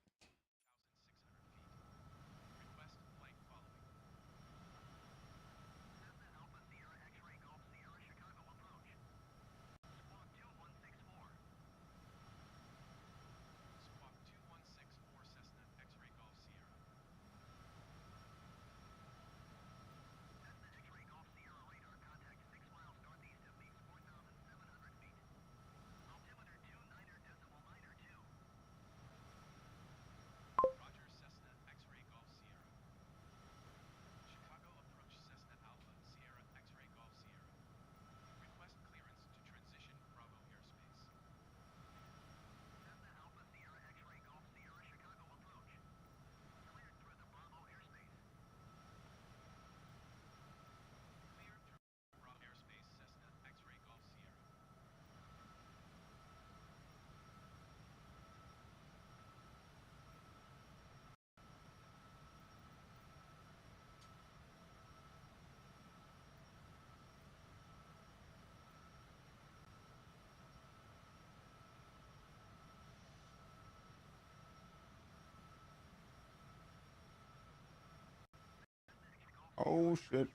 Oh shit.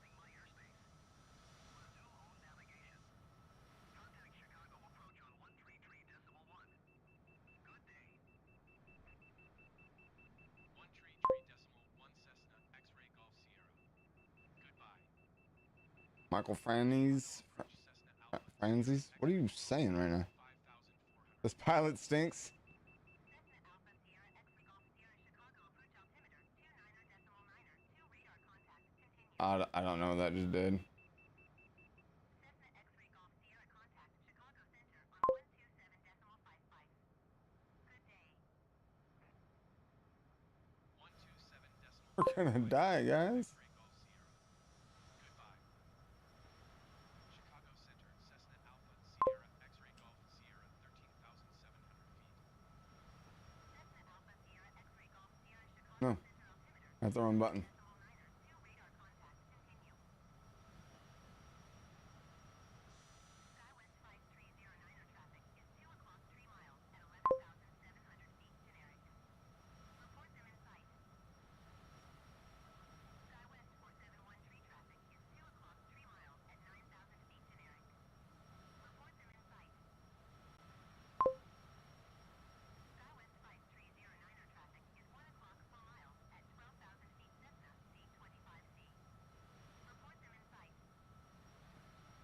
Michael Franzese? Franzese? What are you saying right now? This pilot stinks. I don't know what that just did. We're gonna die, guys. No, that's the wrong button.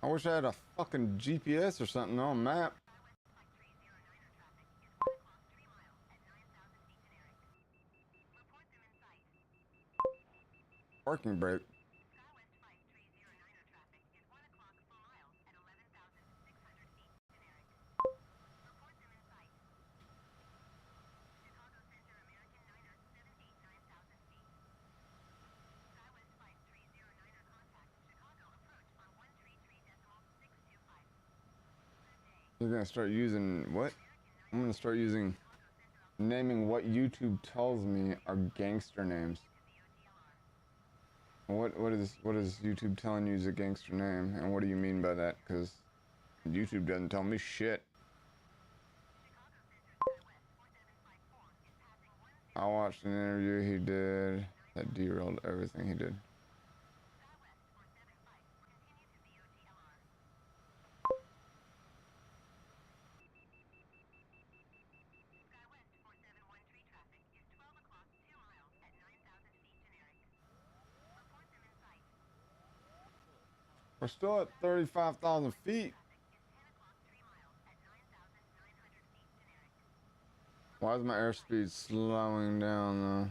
wish I had a fucking GPS or something on a map. Parking brake. You're gonna start using what? I'm gonna start using naming what YouTube tells me are gangster names. What is YouTube telling you is a gangster name, and what do you mean by that? Because YouTube doesn't tell me shit. I watched an interview he did that derailed everything he did. We're still at 35,000 feet. Why is my airspeed slowing down though?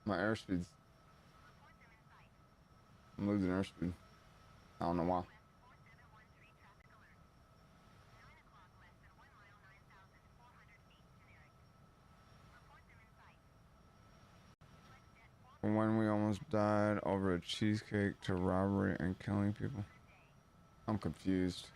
My airspeed's... I'm losing airspeed. I don't know why. When we almost died over a cheesecake to robbery and killing people. I'm confused.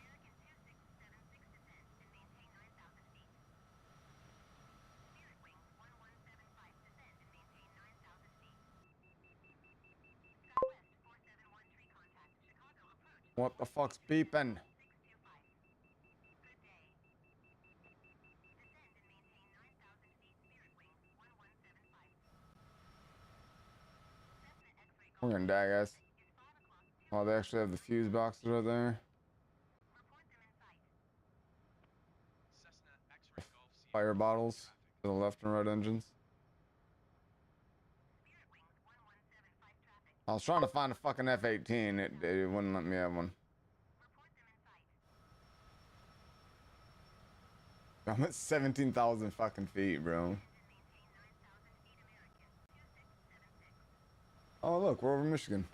What the fuck's beeping? We're gonna die, guys. Oh, they actually have the fuse boxes right there. Fire bottles to the left and right engines. I was trying to find a fucking F-18. It wouldn't let me have one. I'm at 17,000 fucking feet, bro. Oh, look, we're over Michigan.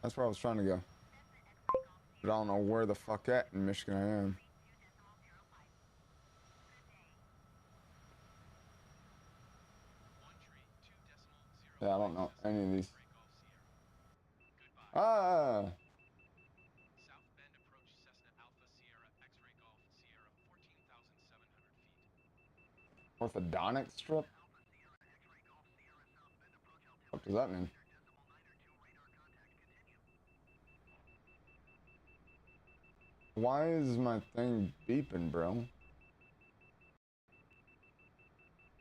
That's where I was trying to go. But I don't know where the fuck at in Michigan I am. Yeah, I don't know any of these. Ah! Orthodontic strip? What does that mean? Why is my thing beeping, bro?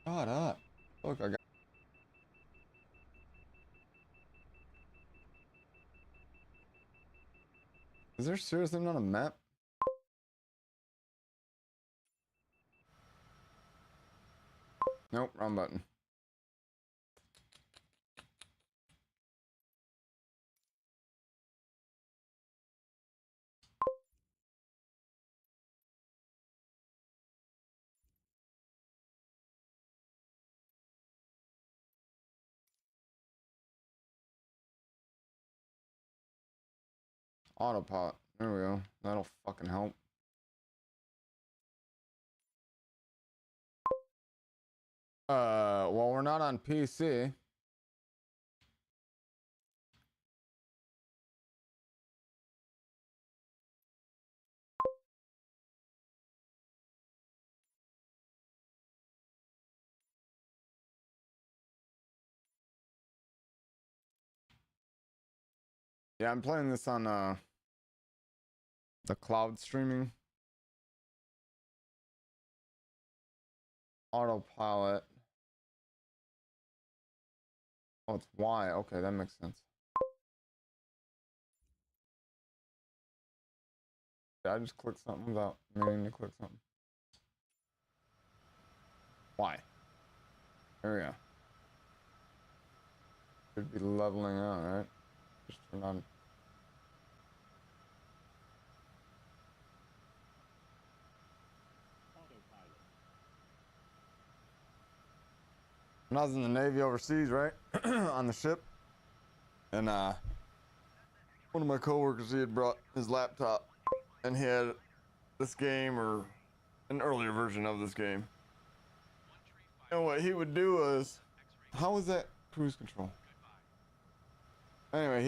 Shut up. Look, I got... Is there seriously not a map? Nope, wrong button. Autopilot. There we go. That'll fucking help. Well, we're not on PC. Yeah, I'm playing this on the cloud streaming. Autopilot. Oh, it's Y. Okay, that makes sense. Did I just click something without meaning to click something? Y. There we go. Should be leveling out, right? Just turn on. When I was in the Navy overseas, right, on the ship, and one of my coworkers, he had brought his laptop, and he had this game or an earlier version of this game. And what he would do was, how was that cruise control? Anyway,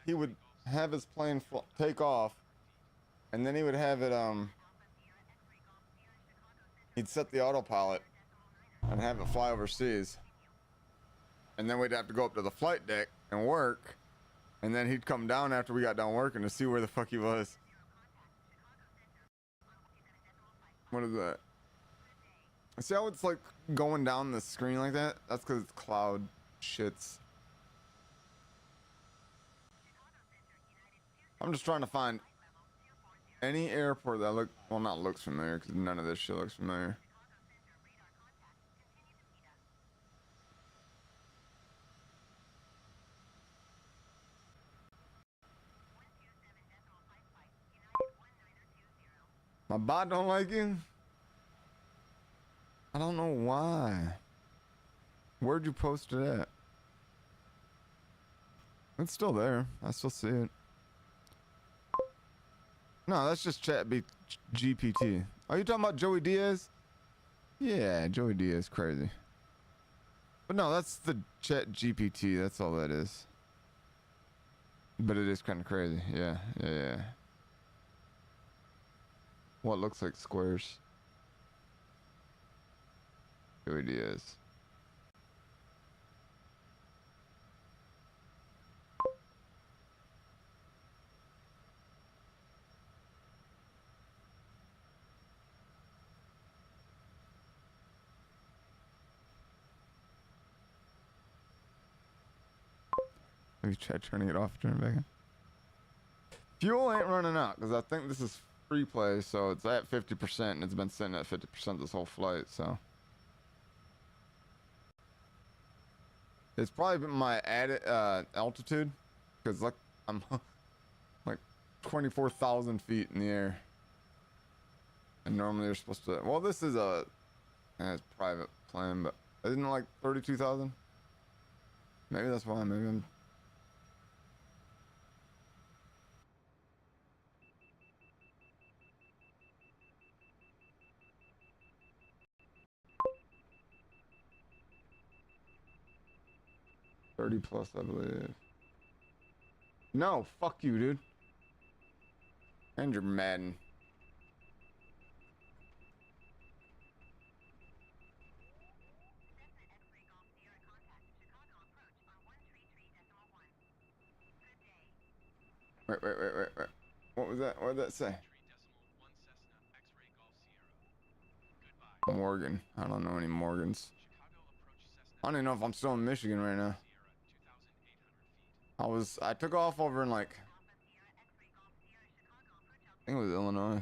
he would have his plane take off, and then he would have it he'd set the autopilot and have it fly overseas, and then we'd have to go up to the flight deck and work, and then he'd come down after we got done working to see where the fuck he was. What is that? See how it's like going down the screen like that? That's because it's cloud shits. I'm just trying to find any airport that looks familiar, because none of this shit looks familiar. My bot don't like you? I don't know why. Where'd you post it at? It's still there. I still see it. No, that's just GPT. Are you talking about Joey Diaz? Yeah, Joey Diaz, crazy. But no, that's the Chat GPT. That's all that is. But it is kind of crazy. Yeah. What looks like squares? Joey Diaz. Maybe try turning it off, turn it back on. Fuel ain't running out, because I think this is free play, so it's at 50%, and it's been sitting at 50% this whole flight, so. It's probably been my added altitude, because like I'm like 24,000 feet in the air. And normally you're supposed to, well, this is a it's private plane, but isn't it like 32,000? Maybe that's why, maybe I'm. $30 plus, I believe. No, fuck you, dude. And you're Madden. Wait. What was that? What did that say? Morgan. I don't know any Morgans. I don't even know if I'm still in Michigan right now. I took off over in like, I think it was Illinois.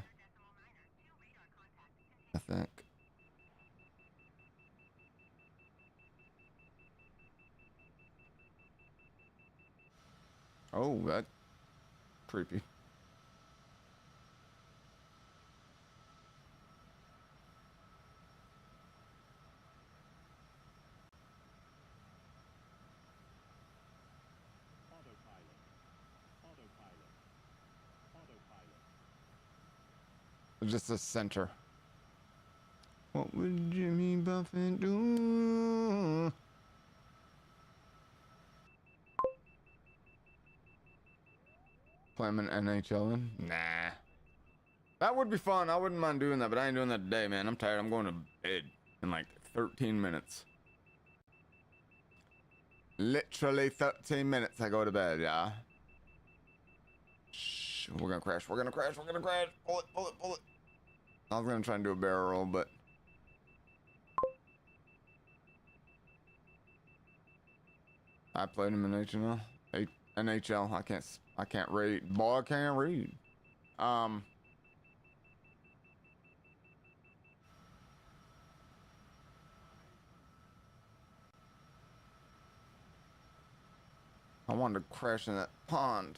I think. Oh, that creepy. Just a center. What would Jimmy Buffett do? Play him in NHL in? Nah. That would be fun. I wouldn't mind doing that, but I ain't doing that today, man. I'm tired. I'm going to bed in like 13 minutes. Literally 13 minutes I go to bed, yeah. Shh, we're gonna crash. Pull it. I was gonna try and do a barrel roll, but I played him in NHL. I can't read. Boy, I can't read. I wanted to crash in that pond.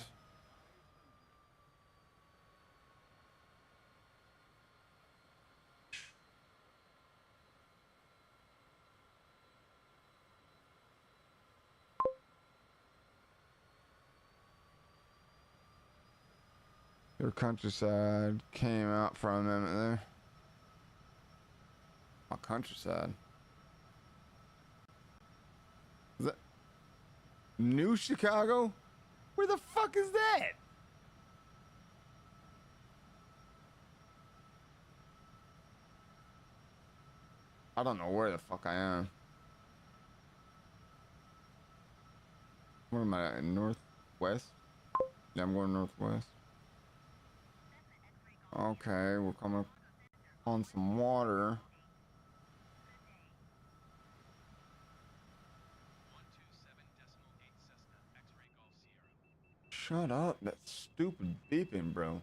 Your countryside came out for a minute there. My countryside. Is that New Chicago? Where the fuck is that? I don't know where the fuck I am. Where am I at? Northwest? Yeah, I'm going northwest. Okay, we're coming up on some water. Shut up, that stupid beeping, bro.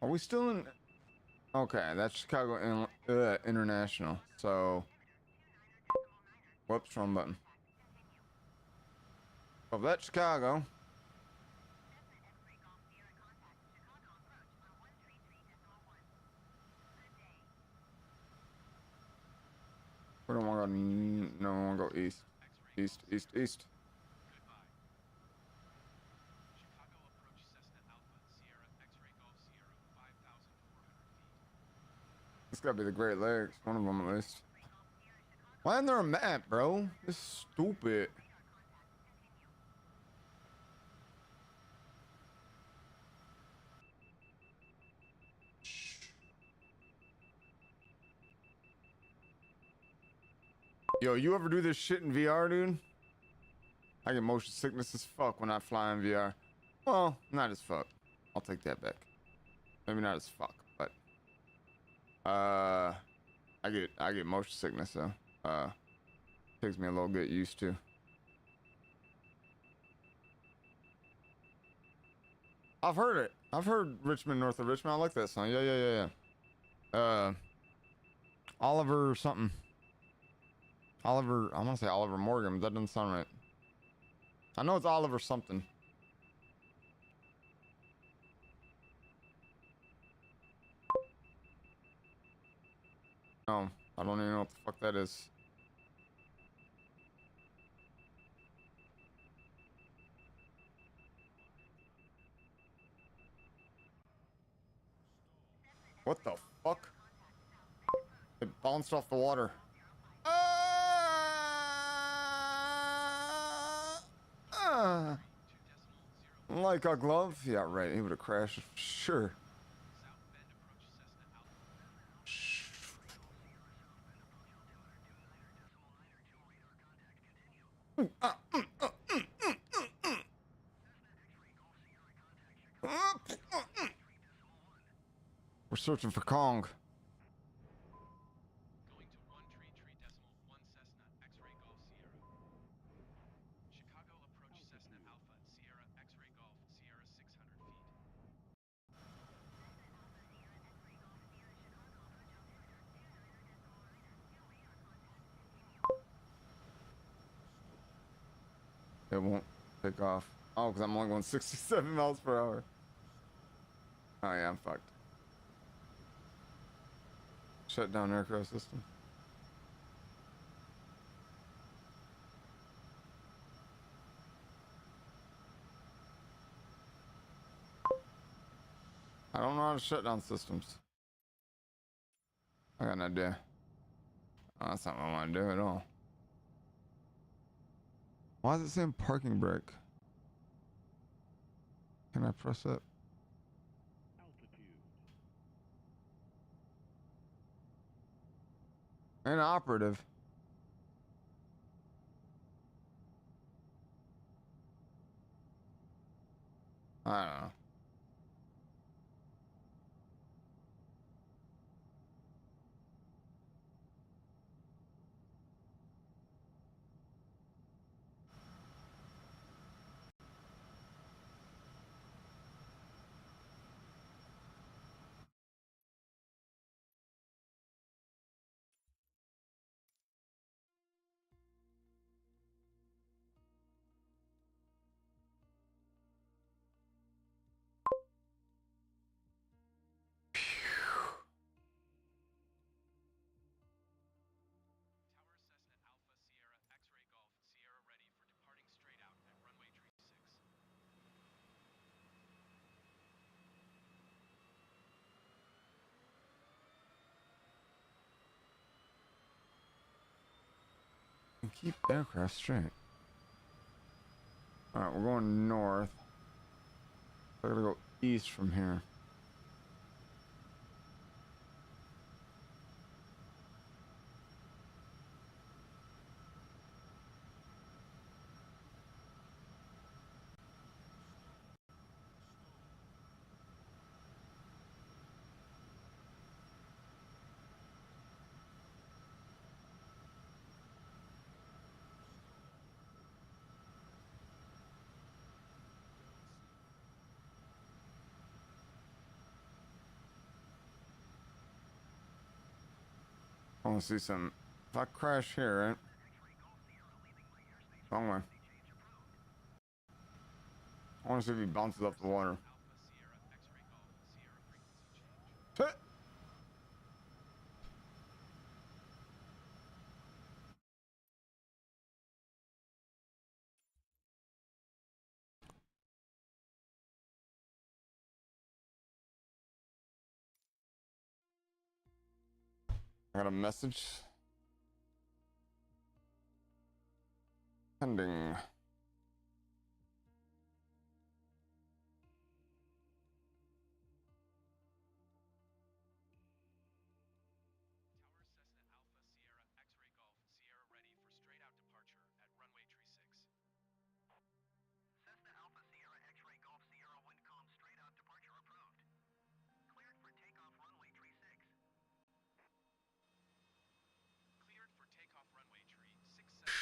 Are we still in? Okay, that's Chicago International. So, whoops, wrong button. Well, that's Chicago. Where do I want to go? No, I want to go east. East, east, east. It's gotta be the Great Lakes, one of them at least. Why isn't there a map, bro? This is stupid. Yo, you ever do this shit in VR, dude? I get motion sickness as fuck when I fly in VR. Well, not as fuck. I'll take that back. Maybe not as fuck, but I get motion sickness though. Takes me a little get used to. I've heard it. I've heard Richmond, North of Richmond. I like that song. Yeah. Oliver something. Oliver, I want to say Oliver Morgan, but that doesn't sound right. I know it's Oliver something. No, I don't even know what the fuck that is. What the fuck? It bounced off the water. Like a glove? Yeah, right. He would have crashed. Sure. We're searching for Kong. It won't take off. Oh, because I'm only going 67 miles per hour. Oh yeah, I'm fucked. Shut down aircraft system. I don't know how to shut down systems. I got an idea. Oh, that's not what I want to do at all. Why is it saying parking brake? Can I press it? Inoperative. I don't know. keep aircraft straight. Alright, we're going north. I gotta go east from here. I want to see some. If I crash here, right? Wrong way. I want to see if he bounces off the water. Hit. I got a message. Pending.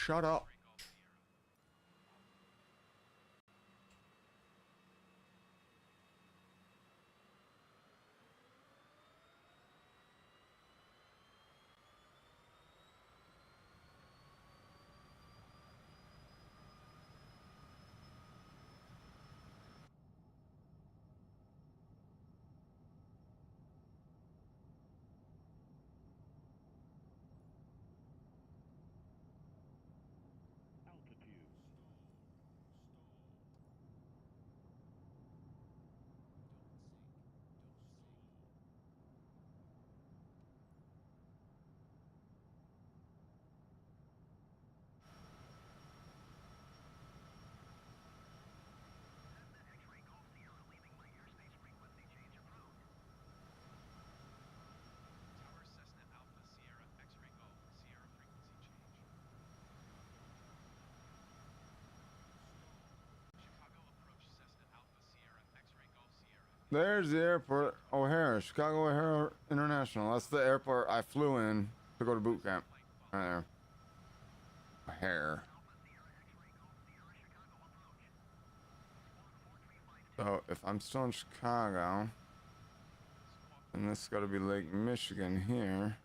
Shut up. There's the airport, O'Hare, Chicago O'Hare International. That's the airport I flew in to go to boot camp. Right there. O'Hare. So if I'm still in Chicago, then this got to be Lake Michigan here.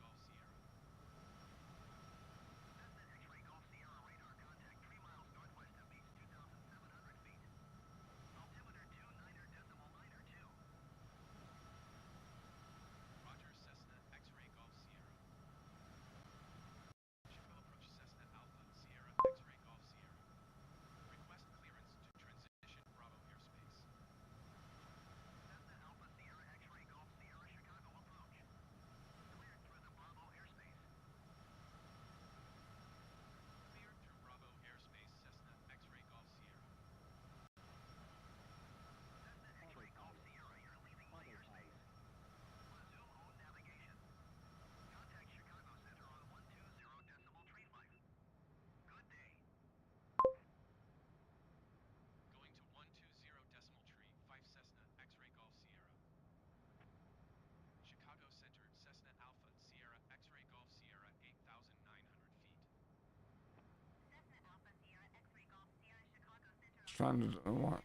Trying to what?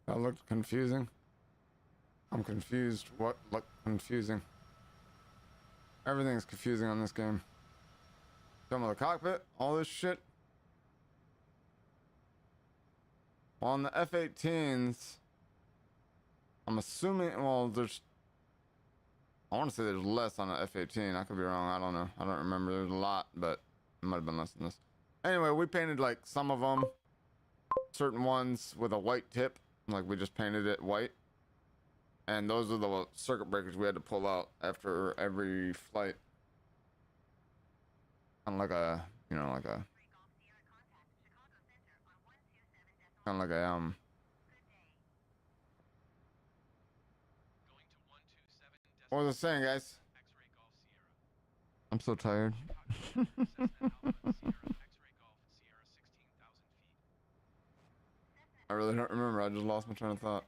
That looked confusing. I'm confused. What looked confusing? Everything's confusing on this game. Some of the cockpit, all this shit. On the F-18s, I'm assuming. Well, there's. I want to say there's less on the F-18. I could be wrong. I don't know. I don't remember. There's a lot, but it might have been less than this. Anyway, we painted like some of them, certain ones with a white tip, like we just painted it white. And those are the circuit breakers we had to pull out after every flight. Kind of like a, you know, like a, kind of like a, what was I saying, guys? I'm so tired. I really don't remember. I just lost my train of thought.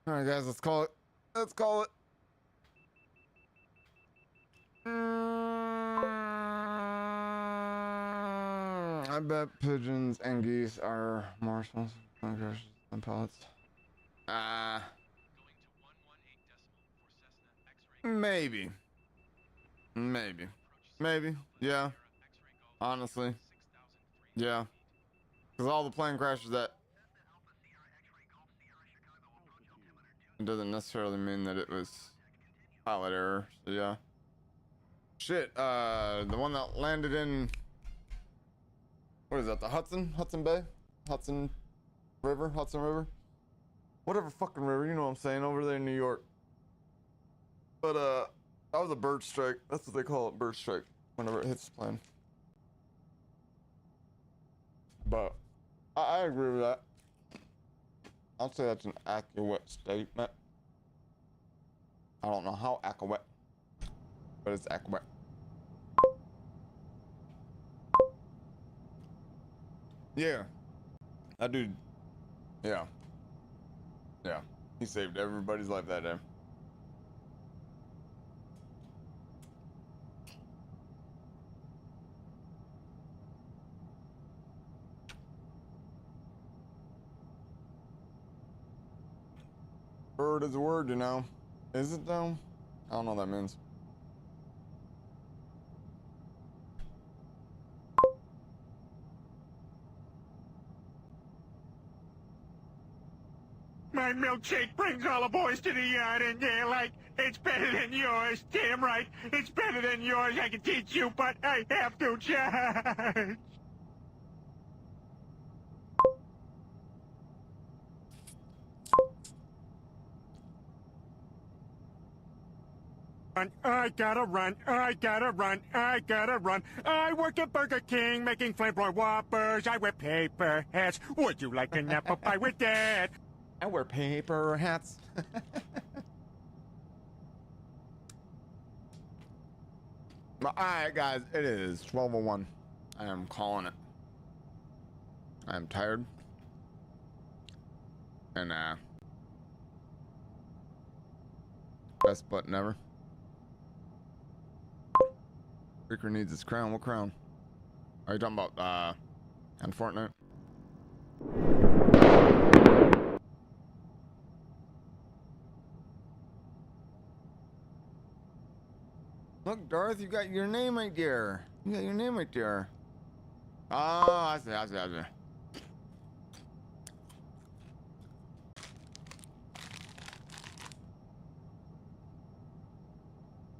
All right, guys, let's call it. Let's call it. I bet pigeons and geese are more responsible for crashes than pilots. Maybe. Maybe. Yeah. Honestly. Yeah. Because all the plane crashes that doesn't necessarily mean that it was pilot error. So yeah. Shit, the one that landed in, what is that, the Hudson Bay? Hudson River? Whatever fucking river, you know what I'm saying, over there in New York. But, that was a bird strike. That's what they call it, bird strike, whenever it hits the plane. But, I agree with that. I'll say that's an accurate statement. I don't know how accurate, but it's accurate. Yeah. That dude. Yeah. Yeah. He saved everybody's life that day. Bird is a word, you know. Is it though? I don't know what that means. My milkshake brings all the boys to the yard and they're like, it's better than yours. Damn right, it's better than yours. I can teach you, but I have to charge. I gotta run, I gotta run, I gotta run. I work at Burger King making flamboyant Whoppers. I wear paper hats. Would you like an apple pie with that? I wear paper hats. Alright, guys, it is 12:01. I am calling it. I am tired. And, best button ever. Ricker needs his crown. What crown? Are you talking about, on Fortnite? Look, Darth, you got your name right there. You got your name right there. Oh, I see.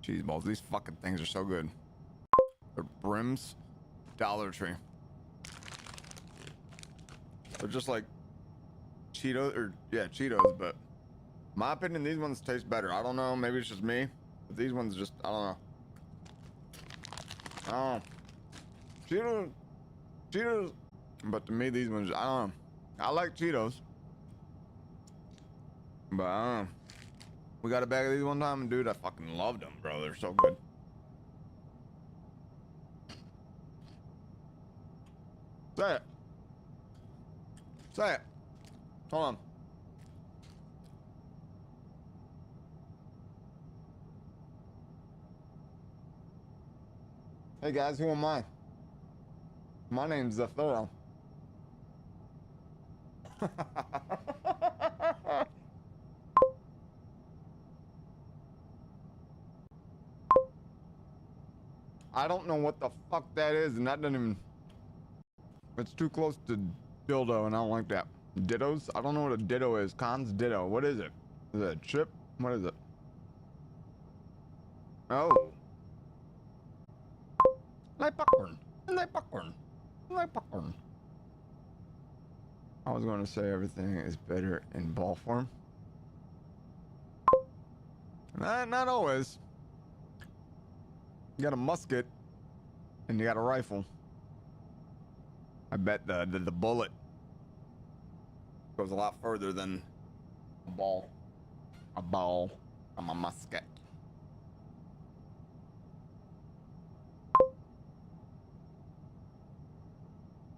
Cheese balls. These fucking things are so good. They're Brims, Dollar Tree. They're just like Cheetos, or yeah, Cheetos, but in my opinion, these ones taste better. I don't know, maybe it's just me, but these ones just, I don't know. Cheetos, but to me, these ones, I don't know. I like Cheetos, but I don't know. We got a bag of these one time, and dude, I fucking loved them, bro. They're so good. Say it. Say it. Hold on. Hey guys, who am I? My name's Zephyro. I don't know what the fuck that is, and that doesn't even... It's too close to dildo, and I don't like that. Dittos? I don't know what a ditto is. Cons ditto. What is it? Is it a chip? What is it? Oh. Like popcorn. I like popcorn. I like popcorn. I was going to say everything is better in ball form. Not always. You got a musket and you got a rifle. I bet the bullet goes a lot further than a ball. A ball from a musket.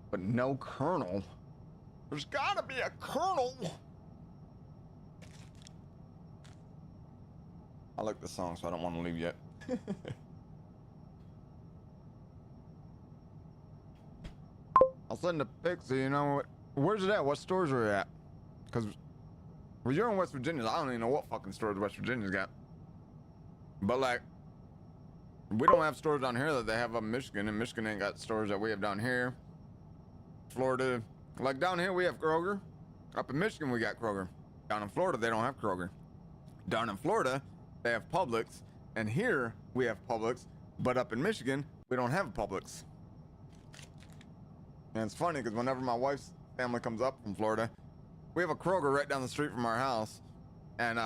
But no kernel. There's gotta be a kernel. I like the song, so I don't want to leave yet. I'll send a pic so you know where's it at? What stores are it at? Because well, you're in West Virginia. I don't even know what fucking stores West Virginia's got. But like, we don't have stores down here that they have up in Michigan, and Michigan ain't got stores that we have down here. Florida, like down here we have Kroger. Up in Michigan we got Kroger. Down in Florida they don't have Kroger. Down in Florida they have Publix, and here we have Publix, but up in Michigan we don't have Publix. And it's funny because whenever my wife's family comes up from Florida, we have a Kroger right down the street from our house, and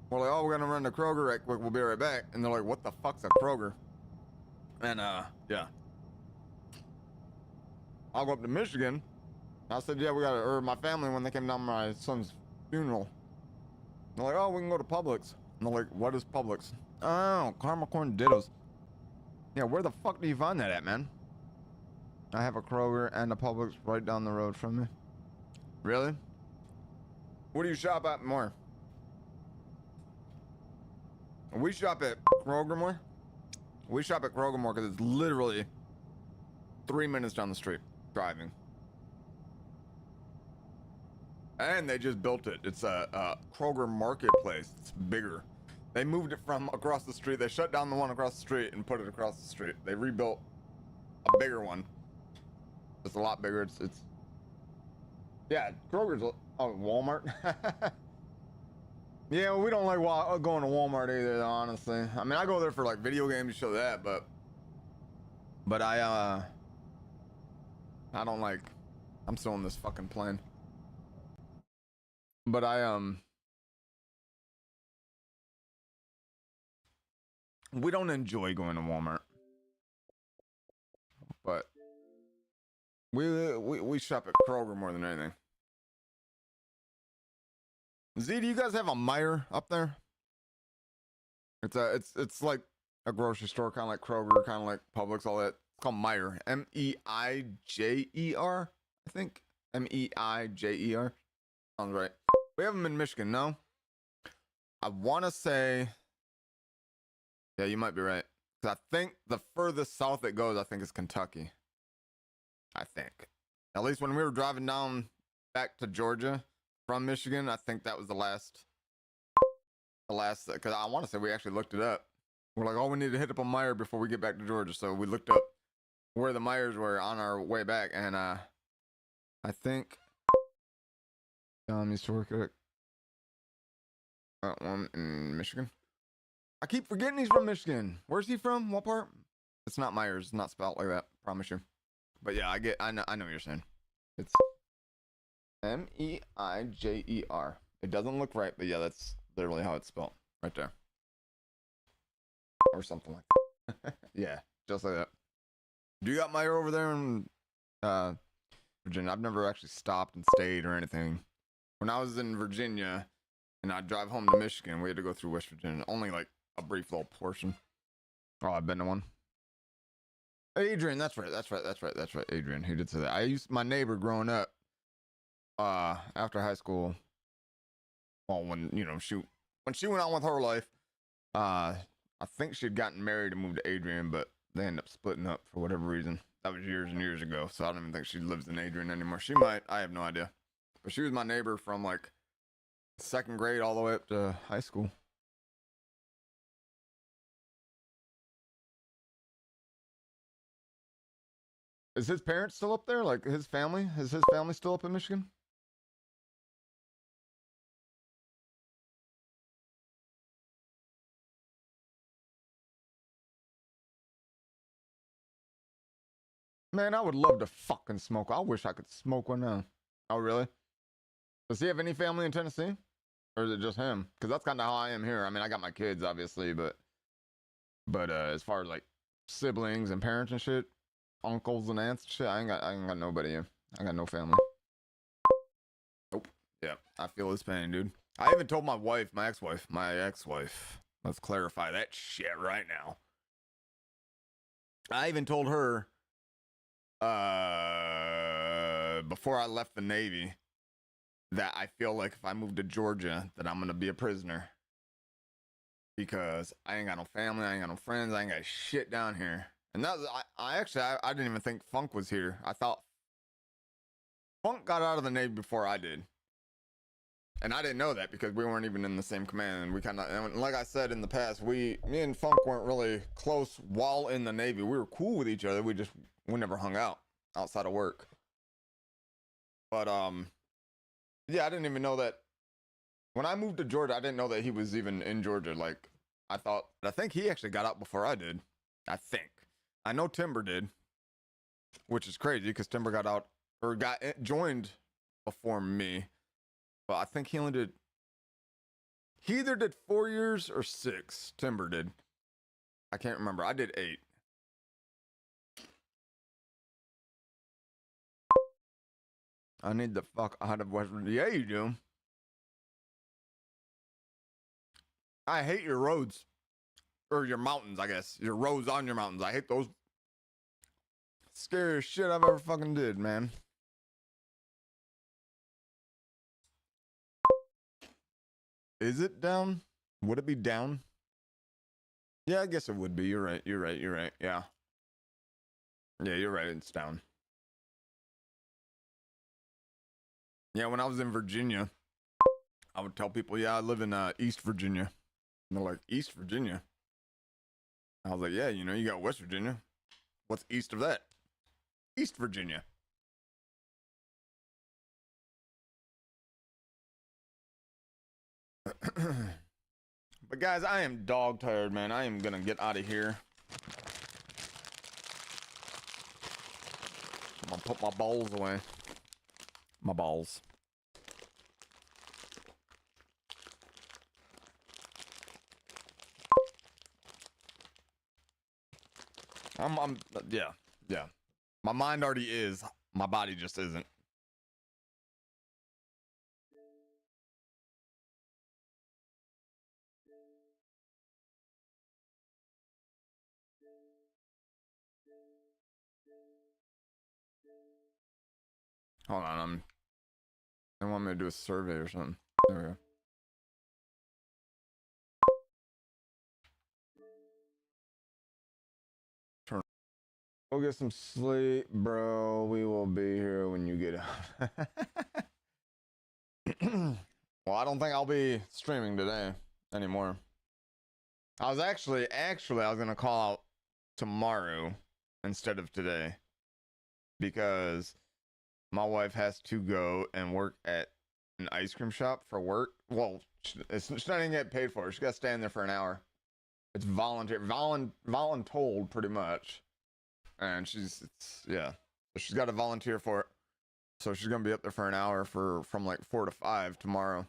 we're like, oh, we're gonna run to Kroger right quick, we'll be right back. And they're like, what the fuck's a Kroger? And yeah, I'll go up to Michigan. I said, yeah, we got or my family when they came down to my son's funeral, they're like, oh, we can go to Publix. And they're like, what is Publix? Oh, caramel corn dittos. Yeah, where the fuck do you find that at, man? I have a Kroger and a Publix right down the road from me. Really? What do you shop at more? We shop at Kroger more. We shop at Kroger more because it's literally 3 minutes down the street driving. And they just built it. It's a Kroger marketplace. It's bigger. They moved it from across the street. They shut down the one across the street and put it across the street. They rebuilt a bigger one. It's a lot bigger. It's yeah, Kroger's Walmart. Yeah, well, we don't like going to Walmart either, honestly. I mean, I go there for like video games to show that, but I don't like. I'm still on this fucking plane. But we don't enjoy going to Walmart. But we shop at Kroger more than anything. Z, do you guys have a Meijer up there? It's like a grocery store, kind of like Kroger, kind of like Publix, all that. It's called Meijer, M-E-I-J-E-R, I think. M-E-I-J-E-R. Sounds right. We have them in Michigan, no? I want to say, yeah, you might be right. 'Cause I think the furthest south it goes, I think, is Kentucky. I think. At least when we were driving down back to Georgia from Michigan, I think that was the last, because I want to say we actually looked it up. We're like, oh, we need to hit up a Meijer before we get back to Georgia. So we looked up where the Meijers were on our way back, and I think used to work at that one in Michigan. I keep forgetting he's from Michigan. Where's he from? What part? It's not Myers. It's not spelled like that. Promise you. But yeah, I know what you're saying. It's M-E-I-J-E-R. It doesn't look right, but yeah, that's literally how it's spelled. Right there. Or something like that. Yeah, just like that. Do you got Meijer over there in Virginia? I've never actually stopped and stayed or anything. When I was in Virginia and I'd drive home to Michigan, we had to go through West Virginia. Only like a brief little portion. Oh, I've been to one. Adrian, that's right. Adrian, he did say that. I used my neighbor growing up, after high school. Well, when she went on with her life, I think she had gotten married and moved to Adrian, but they ended up splitting up for whatever reason. That was years and years ago, so I don't even think she lives in Adrian anymore. She might. I have no idea. But she was my neighbor from like second grade all the way up to high school. Is his parents still up there? Like his family? Is his family still up in Michigan? Man, I would love to fucking smoke. I wish I could smoke one now. Oh, really? Does he have any family in Tennessee? Or is it just him? Because that's kind of how I am here. I mean, I got my kids, obviously, but as far as like siblings and parents and shit, uncles and aunts and shit, I ain't got nobody here. I got no family. Nope. Yeah, I feel his pain, dude. I even told my wife, my ex-wife. Let's clarify that shit right now. I even told her before I left the Navy that I feel like if I move to Georgia that I'm gonna be a prisoner. Because I ain't got no family, I ain't got no friends, I ain't got shit down here. And that was, I didn't even think Funk was here. I thought Funk got out of the Navy before I did. And I didn't know that because we weren't even in the same command. And we kind of, and like I said in the past, me and Funk weren't really close while in the Navy. We were cool with each other. We never hung out outside of work. But, yeah, I didn't even know that. When I moved to Georgia, I didn't know that he was even in Georgia. Like, I think he actually got out before I did. I think. I know Timber did, which is crazy because Timber got out or joined before me. But I think he either did 4 years or 6. Timber did. I can't remember. I did 8. I need the fuck out of West Virginia. Yeah, you do. I hate your roads. Or your mountains, I guess. Your roads on your mountains. I hate those. Scariest shit I've ever fucking did, man. Is it down? Would it be down? Yeah, I guess it would be. You're right. Yeah. Yeah, you're right. It's down. Yeah, when I was in Virginia, I would tell people, yeah, I live in East Virginia. And they're like, East Virginia? I was like, yeah, you got West Virginia. What's east of that? East Virginia. But guys, I am dog tired, man. I am gonna get out of here. I'm gonna put my balls away. My balls. Yeah. My mind already is. My body just isn't. Hold on, they want me to do a survey or something. There we go. Go get some sleep, bro. We will be here when you get out. Well, I don't think I'll be streaming today anymore. I was actually I was gonna call out tomorrow instead of today because my wife has to go and work at an ice cream shop for work. Well, she's not even getting paid for it. She's got to stand there for an hour. It's volunteer, voluntold pretty much. And yeah. So she's got to volunteer for it. So she's going to be up there for an hour from like 4 to 5 tomorrow.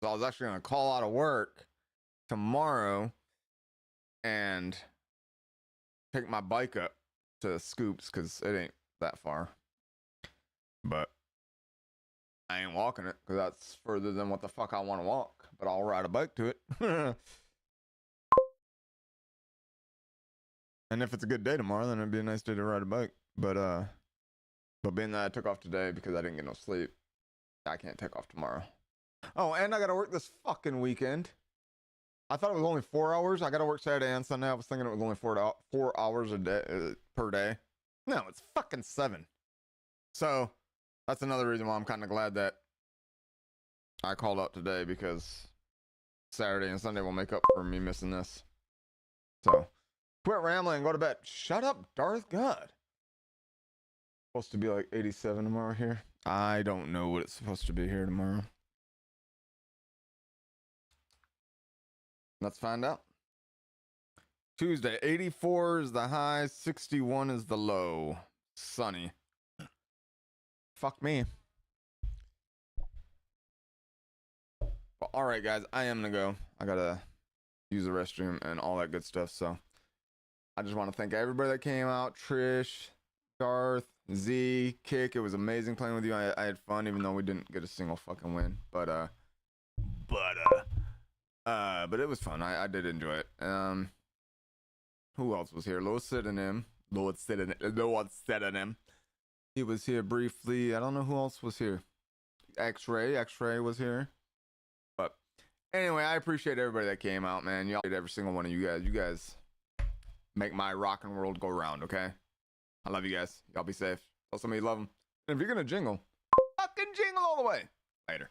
So I was actually going to call out of work tomorrow and pick my bike up to Scoops because it ain't that far. But I ain't walking it because that's further than what the fuck I want to walk. But I'll ride a bike to it. And if it's a good day tomorrow, then it'd be a nice day to ride a bike. But being that I took off today because I didn't get no sleep, I can't take off tomorrow. Oh, and I got to work this fucking weekend. I thought it was only 4 hours. I got to work Saturday and Sunday. I was thinking it was only 4 hours a day per day. No, it's fucking 7. So that's another reason why I'm kind of glad that I called out today because Saturday and Sunday will make up for me missing this. So quit rambling and go to bed. Shut up, Darth God. Supposed to be like 87 tomorrow here. I don't know what it's supposed to be here tomorrow. Let's find out. Tuesday, 84 is the high, 61 is the low. sunny. Fuck me. Well, all right, guys, I am gonna go. I gotta use the restroom and all that good stuff. So I just want to thank everybody that came out. Trish, Garth, Z, Kick. It was amazing playing with you. I had fun, even though we didn't get a single fucking win. But it was fun. I did enjoy it. Who else was here? Lord Synonym. He was here briefly. I don't know who else was here. X-Ray was here. But anyway, I appreciate everybody that came out, man. Y'all, every single one of you guys. You guys make my rockin' world go round, okay? I love you guys. Y'all be safe. Tell somebody you love them. And if you're gonna jingle, fucking jingle all the way. Later.